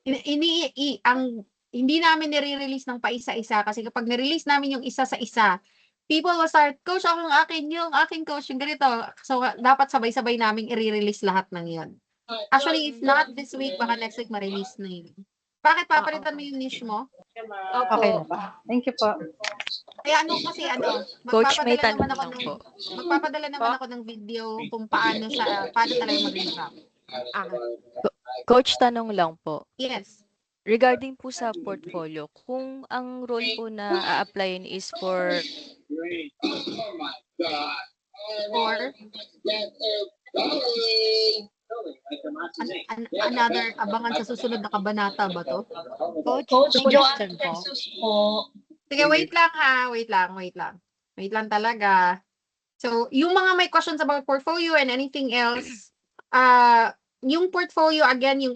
Hindi namin nire-release ng paisa-isa kasi kapag nirelease namin yung isa sa isa, people will start, coach, ako yung aking coach, yung ganito. So, dapat sabay-sabay namin i-release lahat ng yun. Actually, if not this week, baka next week ma-release na yun. Bakit papalitan mo yung niche mo? Okay Opo. na. Thank you po. Kaya Coach, may tanong naman lang po. magpapadala naman ako ng video kung paano talaga mag-revamp. Coach, tanong lang po. Yes. Regarding po sa portfolio, kung ang role po na a-applyin is for Another abangan sa susunod na kabanata ba to? Coach, question po. Sige, wait lang ha. Wait lang talaga. So, yung mga may questions about portfolio and anything else, yung portfolio, again, yung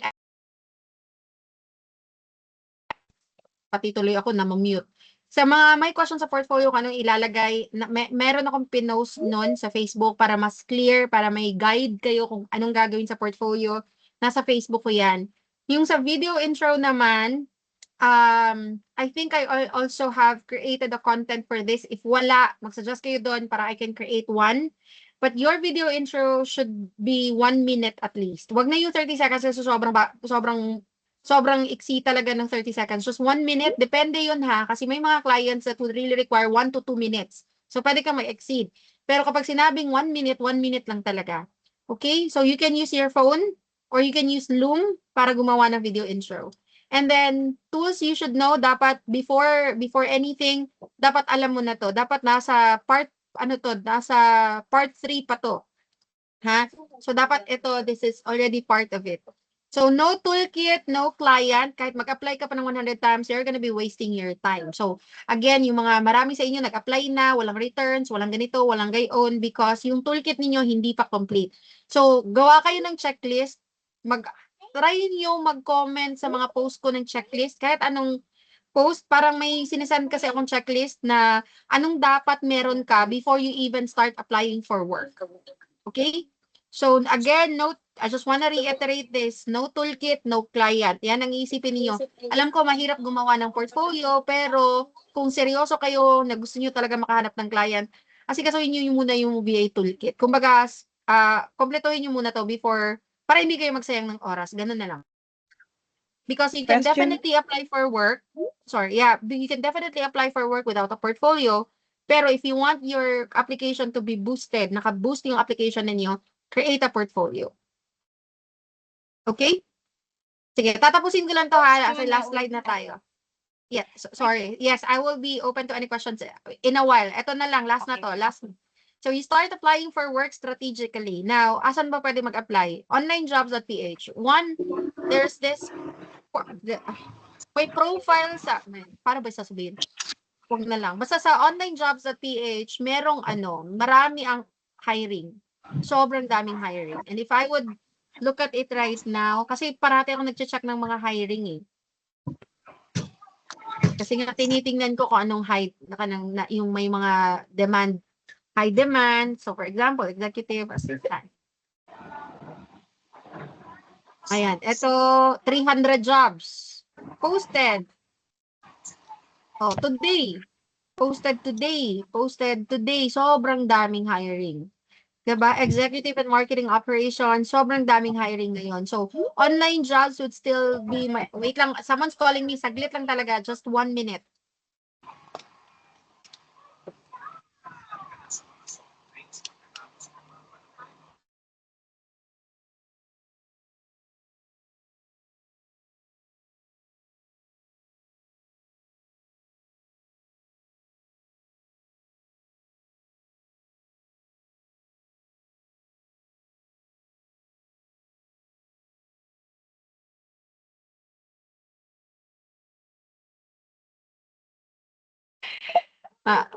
pati tuloy ako na mute. Sa mga may questions sa portfolio, kung anong ilalagay, meron akong pinost nun sa Facebook para mas clear, para may guide kayo kung anong gagawin sa portfolio. Nasa Facebook ko yan. Yung sa video intro naman, I think I also have created a content for this. If wala, mag-suggest kayo doon para I can create one. But your video intro should be 1 minute at least. Wag na yung 30 seconds kasi sobrang iksi talaga ng 30 seconds. Just 1 minute, depende yun ha. Kasi may mga clients that would really require 1 to 2 minutes. So, pwede ka mag-exceed. Pero kapag sinabing 1 minute lang talaga. Okay? So, you can use your phone or you can use Loom para gumawa ng video intro. And then, tools you should know, dapat before anything, dapat alam mo na to. Dapat nasa part 3 pa to. Ha? So, dapat this is already part of it. So, no toolkit, no client. Kahit mag-apply ka pa ng 100 times, you're gonna be wasting your time. So, again, yung mga marami sa inyo nag-apply na, walang returns, walang ganito, walang gayon, because yung toolkit ninyo hindi pa complete. So, gawa kayo ng checklist. Try nyo mag-comment sa mga post ko ng checklist. Kahit anong post, parang may sinesend kasi akong checklist na anong dapat meron ka before you even start applying for work. Okay? So, again, I just want to reiterate this. No toolkit, no client. Yan ang iisipin niyo. Alam ko, mahirap gumawa ng portfolio, pero kung seryoso kayo na gusto niyo talaga makahanap ng client, asikasuhin niyo muna yung VA toolkit. Kumbaga, kompletuhin niyo muna to before, para hindi kayo magsayang ng oras. Ganun na lang. Because you can definitely apply for work. You can definitely apply for work without a portfolio. Pero if you want your application to be boosted, naka-boost yung application ninyo, create a portfolio. Okay? Sige, tatapusin ko lang to ha. Sa last slide na tayo. Yeah, sorry. Yes, I will be open to any questions in a while. Ito na lang, last na to. So you start applying for work strategically. Now, asan ba pwede mag-apply? Onlinejobs.ph. There's this, may profile sa, para ba sasabihin? Huwag na lang. Basta sa onlinejobs.ph, merong marami ang hiring. Sobrang daming hiring. And if I would look at it right now, kasi parati ako nagche-check ng mga hiring eh. Kasi nga tinitingnan ko kung anong yung may mga high demand. So for example, executive assistant. Ayan, ito 300 jobs posted. Today. Posted today. Sobrang daming hiring. Diba? Executive and marketing operations, sobrang daming hiring ngayon. So, online jobs would still be wait lang, someone's calling me, saglit lang talaga, just 1 minute.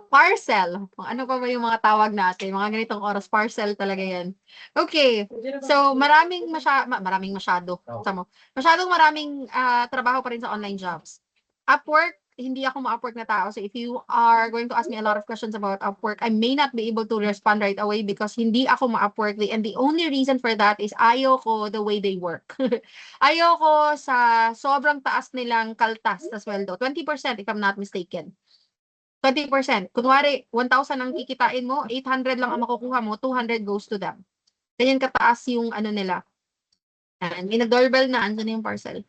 Parcel. Ano pa ba yung mga tawag natin? Mga ganitong oras, parcel talaga yan. Okay. So, maraming maraming trabaho pa rin sa online jobs. Upwork, hindi ako ma-Upwork na tao. So, if you are going to ask me a lot of questions about Upwork, I may not be able to respond right away because hindi ako ma-Upwork. And the only reason for that is ayoko the way they work. Ayoko sa sobrang taas nilang kaltas sa sweldo. 20% if I'm not mistaken. 20%. Kunwari, 1,000 ang kikitain mo, 800 lang ang makukuha mo, 200 goes to them. Ganyan kataas yung nila. And may nag-doorbell na, andun na yung parcel.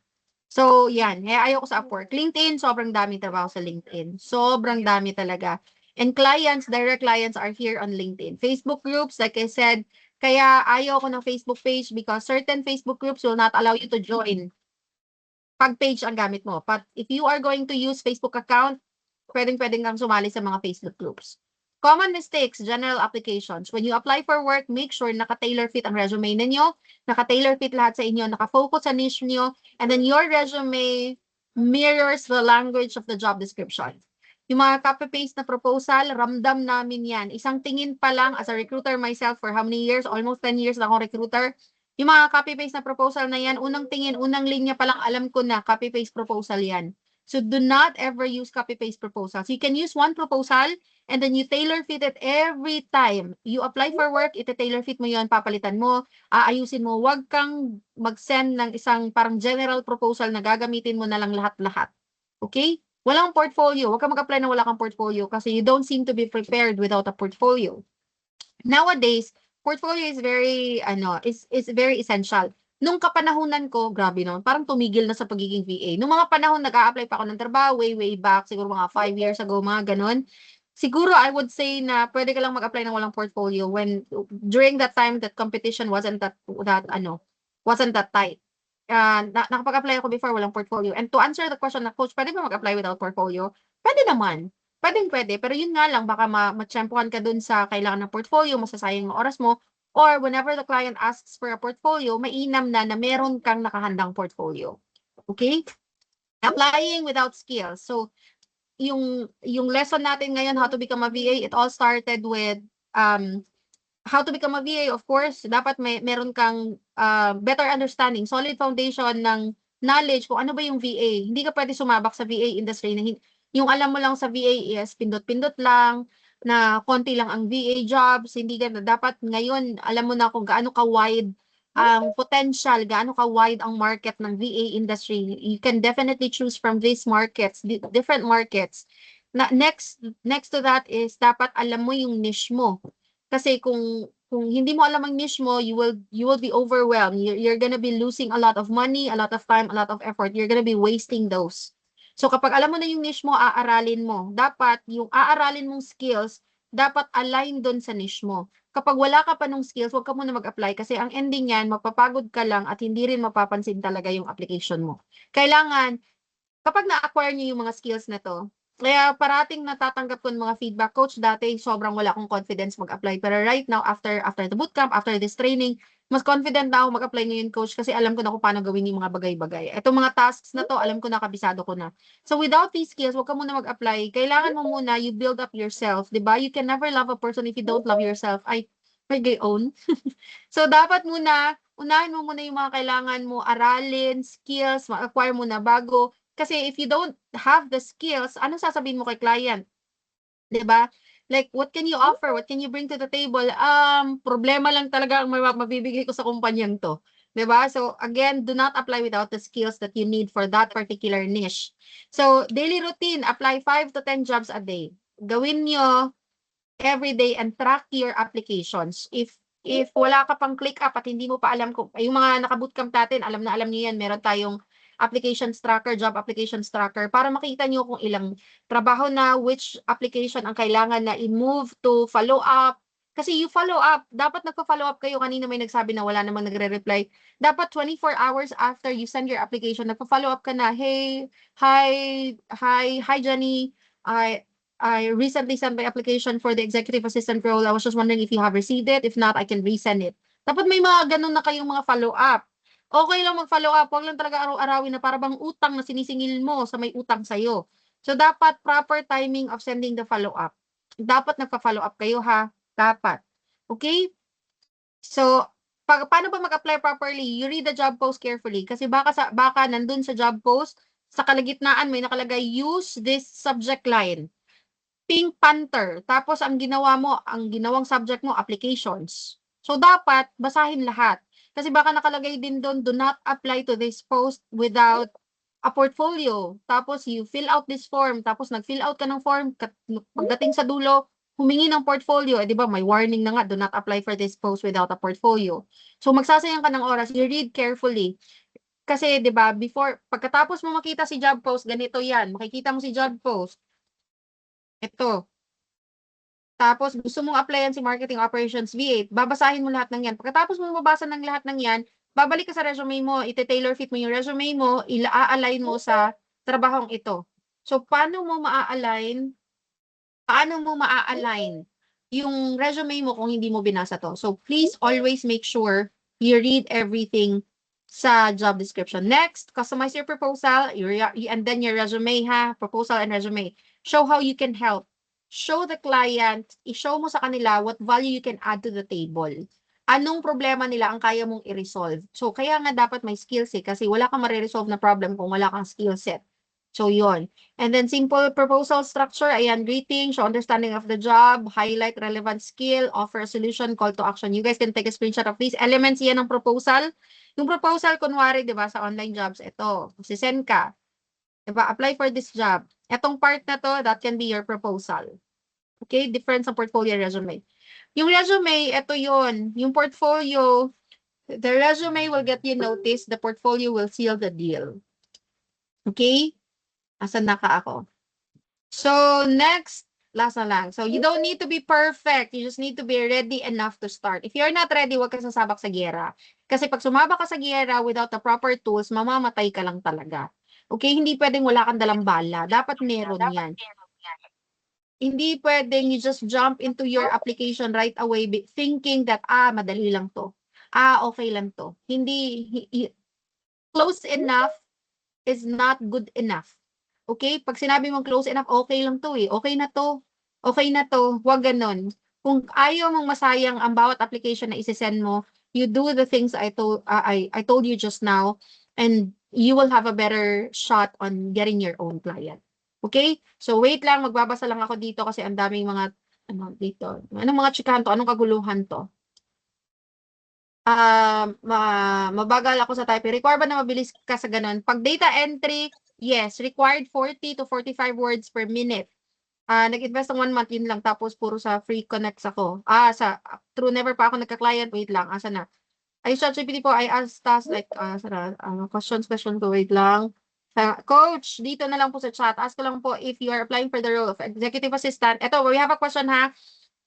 So, yan. Kaya ayoko sa Upwork. LinkedIn, sobrang dami trabaho sa LinkedIn. Sobrang dami talaga. And direct clients are here on LinkedIn. Facebook groups, like I said, kaya ayoko ng Facebook page because certain Facebook groups will not allow you to join pag page ang gamit mo. But if you are going to use Facebook account, pwedeng kang sumali sa mga Facebook groups. Common mistakes, general applications. When you apply for work, make sure naka-tailor fit ang resume ninyo, naka-tailor fit lahat sa inyo, naka-focus sa niche nyo, and then your resume mirrors the language of the job description. Yung mga copy-paste na proposal, ramdam namin yan. Isang tingin pa lang, as a recruiter myself for how many years? Almost 10 years na akong recruiter. Yung mga copy-paste na proposal na yan, unang tingin, unang linya pa lang, alam ko na, copy-paste proposal yan. So do not ever use copy-paste proposals. You can use one proposal and then you tailor fit it every time. You apply for work, iti-tailor fit mo yon, papalitan mo, aayusin mo. Huwag kang mag-send ng isang parang general proposal na gagamitin mo na lang lahat-lahat. Okay? Walang portfolio. Huwag kang mag-apply na wala kang portfolio kasi you don't seem to be prepared without a portfolio. nowadays, portfolio is very, is very essential. Nung kapanahunan ko, grabe naman, parang tumigil na sa pagiging VA. Nung mga panahon nag-a-apply pa ako ng trabaho, way back, siguro mga 5 years ago, mga ganun. Siguro I would say na pwede ka lang mag-apply ng walang portfolio when during that time that competition wasn't that tight. Nakapag-apply ako before walang portfolio. And to answer the question na, Coach, pwede ba mag-apply without portfolio? Pwede naman. Pwede. Pero yun nga lang, baka matsyempohan ka dun sa kailangan ng portfolio, masasayang yung oras mo, or whenever the client asks for a portfolio, mainam na meron kang nakahandang portfolio. Okay? Applying without skills. So, yung lesson natin ngayon, how to become a VA, it all started with how to become a VA. Of course, dapat meron kang better understanding, solid foundation ng knowledge kung ano ba yung VA. Hindi ka pwede sumabak sa VA industry na yung alam mo lang sa VA is pindot-pindot lang, na konti lang ang VA jobs, hindi ka dapat ngayon alam mo na kung gaano ka-wide ang potential, gaano ka-wide ang market ng VA industry. You can definitely choose from these markets, different markets. Next to that is dapat alam mo yung niche mo. Kasi kung hindi mo alam ang niche mo, you will be overwhelmed. You're gonna be losing a lot of money, a lot of time, a lot of effort. You're gonna be wasting those. So kapag alam mo na yung niche mo, aaralin mo. Dapat yung aaralin mong skills, dapat align doon sa niche mo. Kapag wala ka pa nung skills, huwag ka muna mag-apply kasi ang ending yan, mapapagod ka lang at hindi rin mapapansin talaga yung application mo. Kailangan, kapag na-acquire niyo yung mga skills na to, kaya parating natatanggap ko ng mga feedback, Coach, dati sobrang wala akong confidence mag-apply. Pero right now, after the bootcamp, after this training, mas confident na ako mag-apply ngayon, Coach, kasi alam ko na kung paano gawin yung mga bagay-bagay. Itong mga tasks na to, alam ko na, kabisado ko na. So without these skills, huwag ka muna mag-apply. Kailangan mo muna, you build up yourself, di ba? You can never love a person if you don't love yourself. May gayon. So dapat muna, unahin mo muna yung mga kailangan mo, aralin, skills, ma-acquire mo na bago. Kasi if you don't have the skills, ano sasabihin mo kay client? 'Di ba? Like, what can you offer? What can you bring to the table? Problema lang talaga ang mabibigay ko sa kumpanyang to. 'Di ba? So, again, do not apply without the skills that you need for that particular niche. So, daily routine, apply 5 to 10 jobs a day. Gawin nyo every day and track your applications. If wala ka pang click up at hindi mo pa alam kung, yung mga naka-bootcamp natin, alam na alam niyo yan, meron tayong applications tracker, job applications tracker, para makita nyo kung ilang trabaho na, which application ang kailangan na i-move to follow up. Kasi you follow up, dapat nagpa-follow up kayo. Kanina may nagsabi na wala namang nagre-reply. Dapat 24 hours after you send your application, nagpa-follow up ka na, hey, hi Jenny, I recently sent my application for the executive assistant role. I was just wondering if you have received it. If not, I can resend it. Dapat may mga ganun na kayong mga follow up. Okay lang mag-follow up, wag lang talaga araw-arawin na para bang utang na sinisingil mo sa may utang sa'yo. So, dapat proper timing of sending the follow-up. Dapat nagpa-follow up kayo, ha? Dapat. Okay? So, paano ba mag-apply properly? You read the job post carefully kasi baka nandun sa job post, sa kalagitnaan may nakalagay, use this subject line. Pink Panther. Tapos, ang ginawang subject mo, applications. So, dapat basahin lahat. Kasi baka nakalagay din doon, do not apply to this post without a portfolio. Tapos you fill out this form. Tapos nag-fill out ka ng form. Pagdating sa dulo, humingi ng portfolio. Di ba, may warning na nga, do not apply for this post without a portfolio. So magsasayang ka ng oras. You read carefully. Kasi, di ba, pagkatapos mo makita si job post, ganito yan. Makikita mo si job post. Ito. Tapos, gusto mong applyan si Marketing Operations V8, babasahin mo lahat ng yan. Pagkatapos mo mabasa ng lahat ng yan, babalik ka sa resume mo, ite-tailor fit mo yung resume mo, i-align mo sa trabahong ito. So, paano mo maa-align yung resume mo kung hindi mo binasa to? So, please always make sure you read everything sa job description. Next, customize your proposal, and then your resume, ha? Proposal and resume. Show how you can help. Show the client, i-show mo sa kanila what value you can add to the table. Anong problema nila ang kaya mong i-resolve. So, kaya nga dapat may skills kasi wala kang mariresolve na problem kung wala kang skill set. So, yon. And then, simple proposal structure, ayan, greeting, show understanding of the job, highlight relevant skill, offer a solution, call to action. You guys can take a screenshot of these elements. Yan ang proposal. Yung proposal, kunwari, di ba, sa online jobs, ito, sisend ka. Diba? Apply for this job. Etong part na to, that can be your proposal. Okay? Difference ng portfolio and resume. Yung resume, ito yun. Yung portfolio, the resume will get you notice, the portfolio will seal the deal. Okay? Asan na ka ako? So, next, last na lang. So, you don't need to be perfect. You just need to be ready enough to start. If you're not ready, huwag ka sasabak sa giyera. Kasi pag sumabak ka sa giyera without the proper tools, mamamatay ka lang talaga. Okay? Hindi pwedeng wala kang dalang bala. Dapat meron yan. Hindi pwedeng you just jump into your application right away thinking that, madali lang to. Okay lang to. Hindi, close enough is not good enough. Okay? Pag sinabi mong close enough, okay lang to eh. Okay na to. Okay na to. Huwag ganon. Kung ayaw mong masayang ang bawat application na isesend mo, you do the things I told you just now, and you will have a better shot on getting your own client. Okay? So wait lang, magbabasa lang ako dito kasi ang daming mga dito. Anong mga chikahan to? Anong kaguluhan to? Mabagal ako sa typing. Require ba na mabilis ka sa ganun? Pag data entry, yes, required 40 to 45 words per minute. Nag-invest ng 1 month, yun lang. Tapos puro sa free connects ako. True, never pa ako nagka-client. Wait lang, asa na? Ay, ChatGPT po, I asked tasks like, questions ko, wait lang. Coach, dito na lang po sa chat. Ask ko lang po if you are applying for the role of executive assistant. Ito, we have a question ha.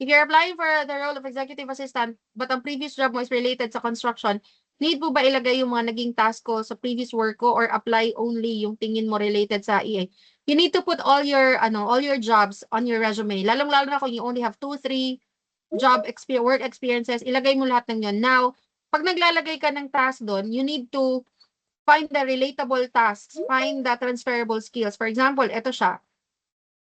If you're applying for the role of executive assistant, but ang previous job mo is related sa construction, need po ba ilagay yung mga naging task ko sa previous work ko or apply only yung tingin mo related sa EA? You need to put all your jobs on your resume. Lalong-lalo na kung you only have 2-3 work experiences, ilagay mo lahat ng yun. Now, pag naglalagay ka ng task doon, you need to find the relatable tasks, find the transferable skills. For example, ito siya.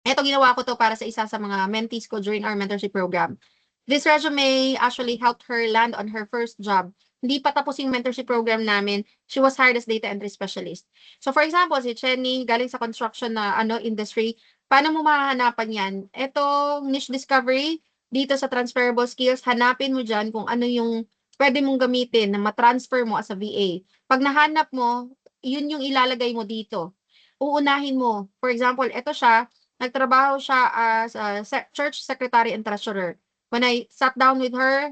Ito, ginawa ko to para sa isa sa mga mentees ko during our mentorship program. This resume actually helped her land on her first job. Hindi pa tapos yung mentorship program namin. She was hired as data entry specialist. So for example, si Chenny, galing sa construction na industry, paano mo mahahanapan yan? Ito, niche discovery, dito sa transferable skills, hanapin mo dyan kung ano yung pwede mong gamitin na matransfer mo as a VA. Pag nahanap mo, yun yung ilalagay mo dito. Uunahin mo. For example, ito siya, nagtrabaho siya as a church secretary and treasurer. When I sat down with her,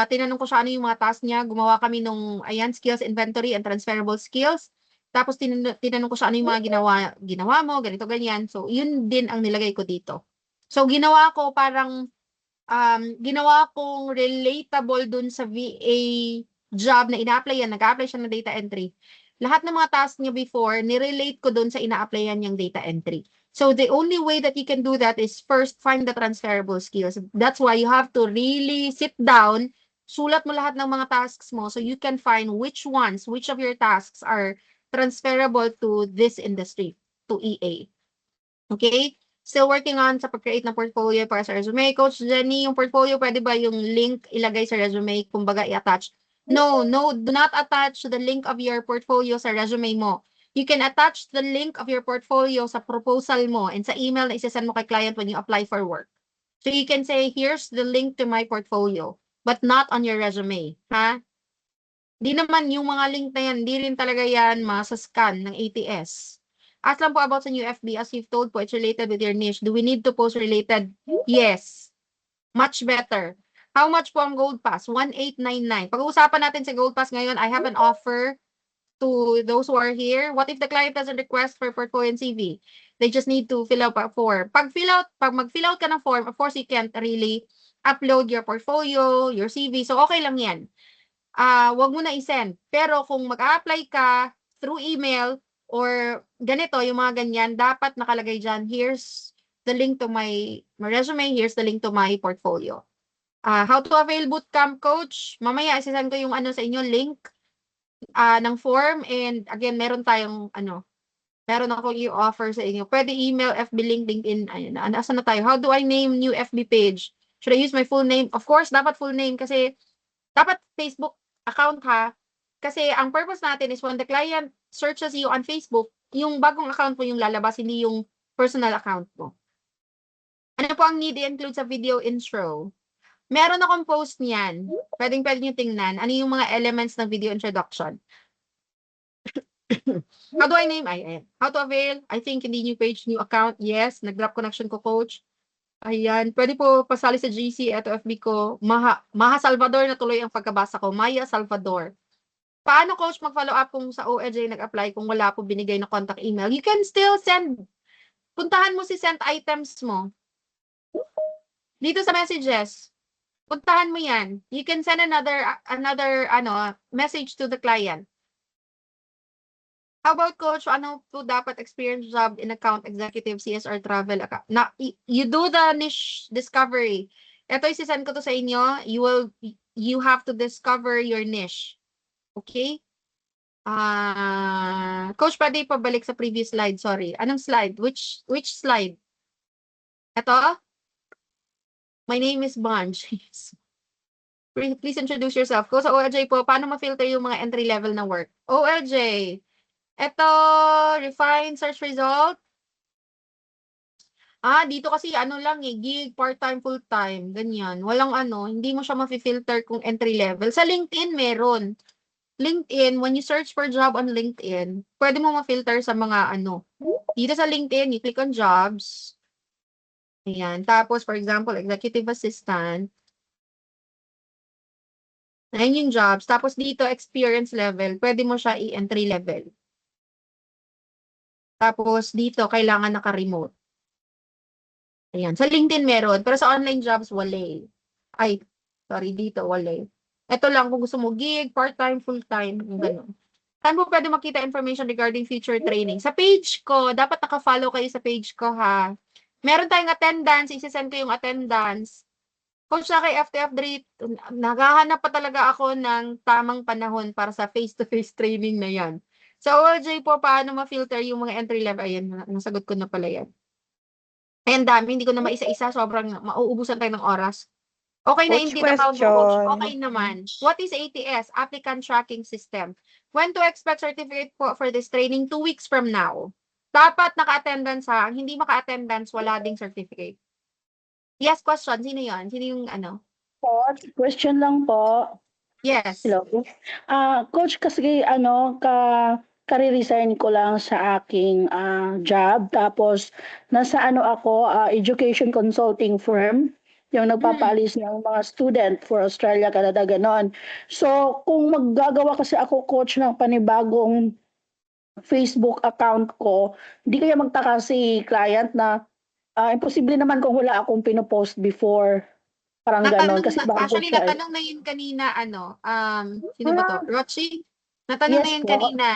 tinanong ko siya ano yung mga task niya. Gumawa kami nung, skills inventory and transferable skills. Tapos tinanong ko siya ano yung mga ginawa mo, ganito, ganyan. So, yun din ang nilagay ko dito. So, ginawa kong relatable dun sa VA job na ina-applyan. Nag-a-apply siya ng data entry. Lahat ng mga task niya before, nirelate ko dun sa ina-applyan niyang data entry. So the only way that you can do that is first find the transferable skills. That's why you have to really sit down, sulat mo lahat ng mga tasks mo so you can find which of your tasks are transferable to this industry, to EA. Okay? Still working on sa pag-create ng portfolio para sa resume. Coach Jenny, yung portfolio, pwede ba yung link ilagay sa resume, kumbaga i-attach? No, do not attach the link of your portfolio sa resume mo. You can attach the link of your portfolio sa proposal mo and sa email na isasend mo kay client when you apply for work. So you can say, here's the link to my portfolio, but not on your resume. Ha? Di naman yung mga link na yan, di rin talaga yan masascan ng ATS. Ask lang po about sa new FB. As you've told po, it's related with your niche. Do we need to post related? Yes. Much better. How much po ang Gold Pass? 1,899. Pag-uusapan natin sa Gold Pass ngayon, I have an offer to those who are here. What if the client doesn't request for portfolio and CV? They just need to fill out a form. Pag mag-fill out ka ng form, of course, you can't really upload your portfolio, your CV. So, okay lang yan. Wag mo na i-send. Pero kung mag-a-apply ka through email or ganito, yung mga ganyan, dapat nakalagay dyan, here's the link to my resume, here's the link to my portfolio. How to avail bootcamp, coach? Mamaya, isasend ko yung sa inyo, link ng form, and again, meron ako i-offer sa inyo. Pwede email, FB link, LinkedIn, asan na tayo? How do I name new FB page? Should I use my full name? Of course, dapat full name kasi dapat Facebook account ha. Kasi ang purpose natin is when the client searches you on Facebook, yung bagong account mo yung lalabas, hindi yung personal account mo. Ano po ang need i-include sa video intro? Meron akong post niyan. Pwede nyo tingnan. Ano yung mga elements ng video introduction? How do I name? How to avail? I think hindi new page, new account. Yes. Nag-drop connection ko, coach. Ayan, pwede po pasali sa GC. Ito FB ko. Maha Salvador na tuloy ang pagkabasa ko. Maya Salvador. Paano coach mag-follow up kung sa OLJ nag-apply kung wala po binigay na contact email? You can still send. Puntahan mo si sent items mo. Dito sa messages. Puntahan mo yan. You can send another message to the client. How about coach, ano po dapat experience job in account executive, CSR travel account? Na, you do the niche discovery. Ito isisend ko to sa inyo. You have to discover your niche. Okay? Coach, pwede pabalik sa previous slide. Sorry. Anong slide? Which slide? Ito? My name is Bunch. Please introduce yourself. Go sa OLJ po. Paano ma-filter yung mga entry level na work? OLJ. Ito, refine search result. Dito kasi ano lang gig, part-time, full-time, ganyan. Walang hindi mo siya ma-filter kung entry level. Sa LinkedIn, meron. LinkedIn, when you search for job on LinkedIn, pwede mo ma-filter sa mga Dito sa LinkedIn, you click on jobs. Ayan. Tapos, for example, executive assistant. Ayan yung jobs. Tapos dito, experience level. Pwede mo siya i-entry level. Tapos dito, kailangan naka-remote. Ayan. Sa LinkedIn meron, pero sa online jobs, wala. Ay, sorry, dito, wala. Ito lang, kung gusto mo gig, part-time, full-time, yung gano'n. Saan mo pwede makita information regarding future training? Sa page ko, dapat naka-follow kayo sa page ko, ha? Meron tayong attendance, isisend ko yung attendance. Coach, sa kay FTF naghahanap pa talaga ako ng tamang panahon para sa face-to-face training na yan. Sa OLJ po, paano ma-filter yung mga entry level? Ayan, nasagot ko na pala yan. Ayan, dami, hindi ko na maisa-isa. Sobrang mauubusan tayo ng oras. Okay na Coach, hindi account mo, coach. question. Okay naman. What is ATS? Applicant Tracking System. When to expect certificate po for this training? 2 weeks from now. Dapat naka-attendance ha. Hindi maka-attendance, wala ding certificate. Yes, question. Sino yon? Sino yung Coach, question lang po. Yes. Hello. Coach, kasi kare-resign ko lang sa aking job. Tapos, nasa ako, education consulting firm. Yung nagpapaalis ng mga student for Australia, Canada, ganon. So, kung maggagawa kasi ako, coach, ng panibagong Facebook account ko, hindi kaya magtaka si client na imposible naman kung wala akong pinopost before. Parang ganon. Kasi bago Actually, siya. natanong na yun kanina, sino ba to? Rochi? Natanong na Yes yun po. kanina.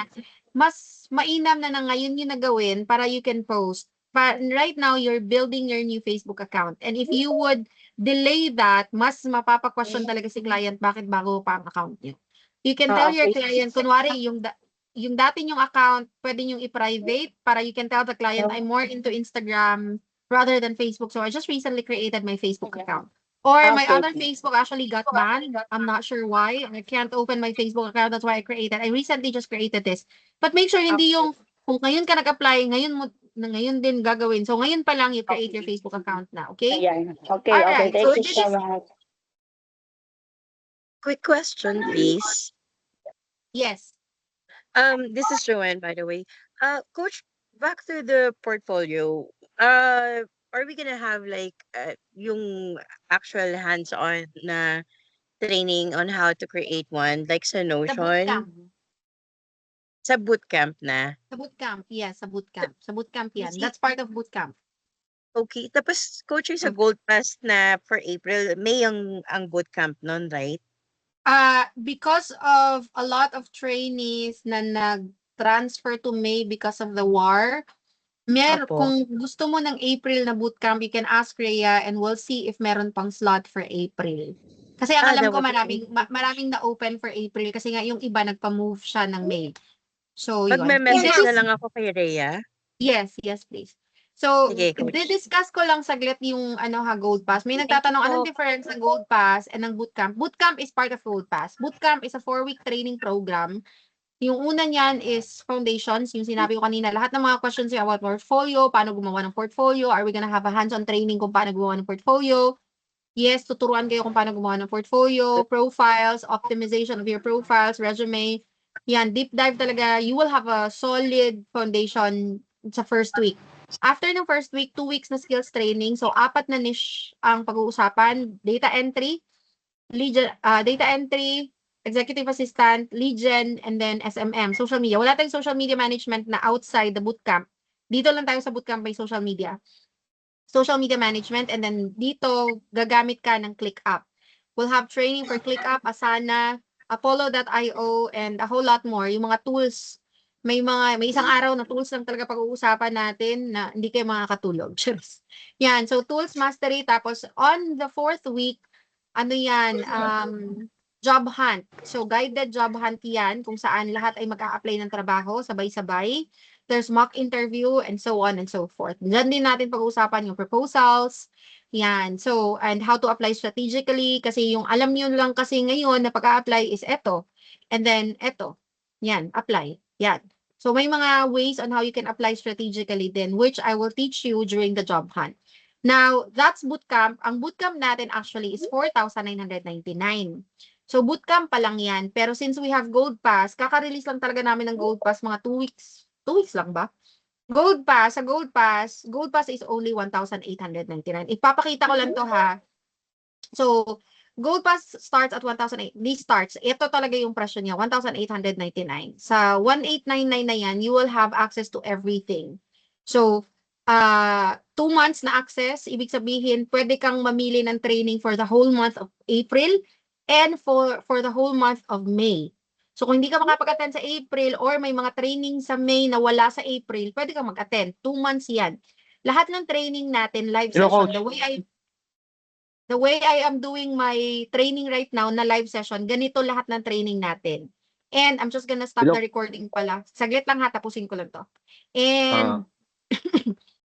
Mas mainam na ngayon yung nagawin para you can post. But right now, you're building your new Facebook account. And if you would delay that, mas mapapa-question talaga si client bakit bago pa ang account niyo. You can tell your client, kunwari, yung dati yung account, pwede yung i-private para you can tell the client, I'm more into Instagram rather than Facebook. So I just recently created my Facebook account. Or my other Facebook actually got banned. I'm not sure why. I can't open my Facebook account. That's why I recently just created this. But make sure hindi yung, kung ngayon ka nag-apply, ngayon din gagawin. So ngayon pa lang you create your Facebook account na. Okay? Ayan. Okay, Alright, okay. so Thank you so much. Quick question, please. Yes. This is Joanne, by the way. Coach, back to the portfolio. Are we gonna have like yung actual hands-on na training on how to create one, like sa Sa Notion? bootcamp. Sa bootcamp na. Sa bootcamp. Yes, sa bootcamp. Sa bootcamp yan. Kasi- That's part of bootcamp. Okay. Tapos, coach, yung sa Gold Pass na for April, May ang bootcamp nun, right? Because of a lot of trainees na nag-transfer to May because of the war, Opo. kung gusto mo ng April na bootcamp, you can ask Rhea and we'll see if meron pang slot for April. Kasi ang alam that ko would be maraming na-open for April kasi nga yung iba nagpa-move siya ng May. So, yun. Magme-message na lang ako kay Rhea. Yes, please. So, Sige, coach. discuss ko lang saglit yung Gold Pass. May nagtatanong, anong difference ng Gold Pass and ng Bootcamp? Bootcamp is part of Gold Pass. Bootcamp is a 4-week training program. Yung una niyan is foundations, yung sinabi ko kanina, lahat ng mga questions yung about portfolio, paano gumawa ng portfolio, are we gonna have a hands-on training kung paano gumawa ng portfolio? Yes, tuturuan kayo kung paano gumawa ng portfolio, profiles, optimization of your profiles, resume. Yan, deep dive talaga. You will have a solid foundation sa first week. After ng first week, 2 weeks na skills training. So, 4 na niche ang pag-uusapan. Data entry, executive assistant, lead gen, and then SMM, social media. Wala tayong social media management na outside the bootcamp. Dito lang tayo sa bootcamp may social media. Social media management, and then dito, gagamit ka ng ClickUp. We'll have training for ClickUp, Asana, Apollo.io, and a whole lot more. Yung mga tools, may isang araw na tools lang talaga pag-uusapan natin na hindi kayo makakatulog. Cheers. Yan, so tools mastery. Tapos on the 4th week, ano yan, job hunt. So guided job hunt yan kung saan lahat ay mag-a-apply ng trabaho sabay-sabay. There's mock interview and so on and so forth. Diyan din natin pag-uusapan yung proposals. Yan. So, and how to apply strategically kasi yung alam nyo lang kasi ngayon na pag-a-apply is eto. And then eto. Yan, apply. Yan. So may mga ways on how you can apply strategically din which I will teach you during the job hunt. Now, that's bootcamp. Ang bootcamp natin actually is 4,999. So bootcamp pa lang yan. Pero since we have Gold Pass, kaka-release lang talaga namin ng Gold Pass mga 2 weeks. 2 weeks lang ba? Gold Pass is only 1,899. Ipapakita ko lang to ha. So, Gold Pass starts at 1,008. This starts. Ito talaga yung presyo niya, 1,899. Sa 1,899 na yan, you will have access to everything. So, 2 months na access, ibig sabihin, pwede kang mamili ng training for the whole month of April and for the whole month of May. So, kung hindi ka makapag-attend sa April or may mga training sa May na wala sa April, pwede kang mag-attend. 2 months yan. Lahat ng training natin, live Hello, session, Coach. the way I am doing my training right now na live session, ganito lahat ng training natin. And I'm just gonna stop Hello. the recording pala. Saglit lang ha, tapusin ko lang to. And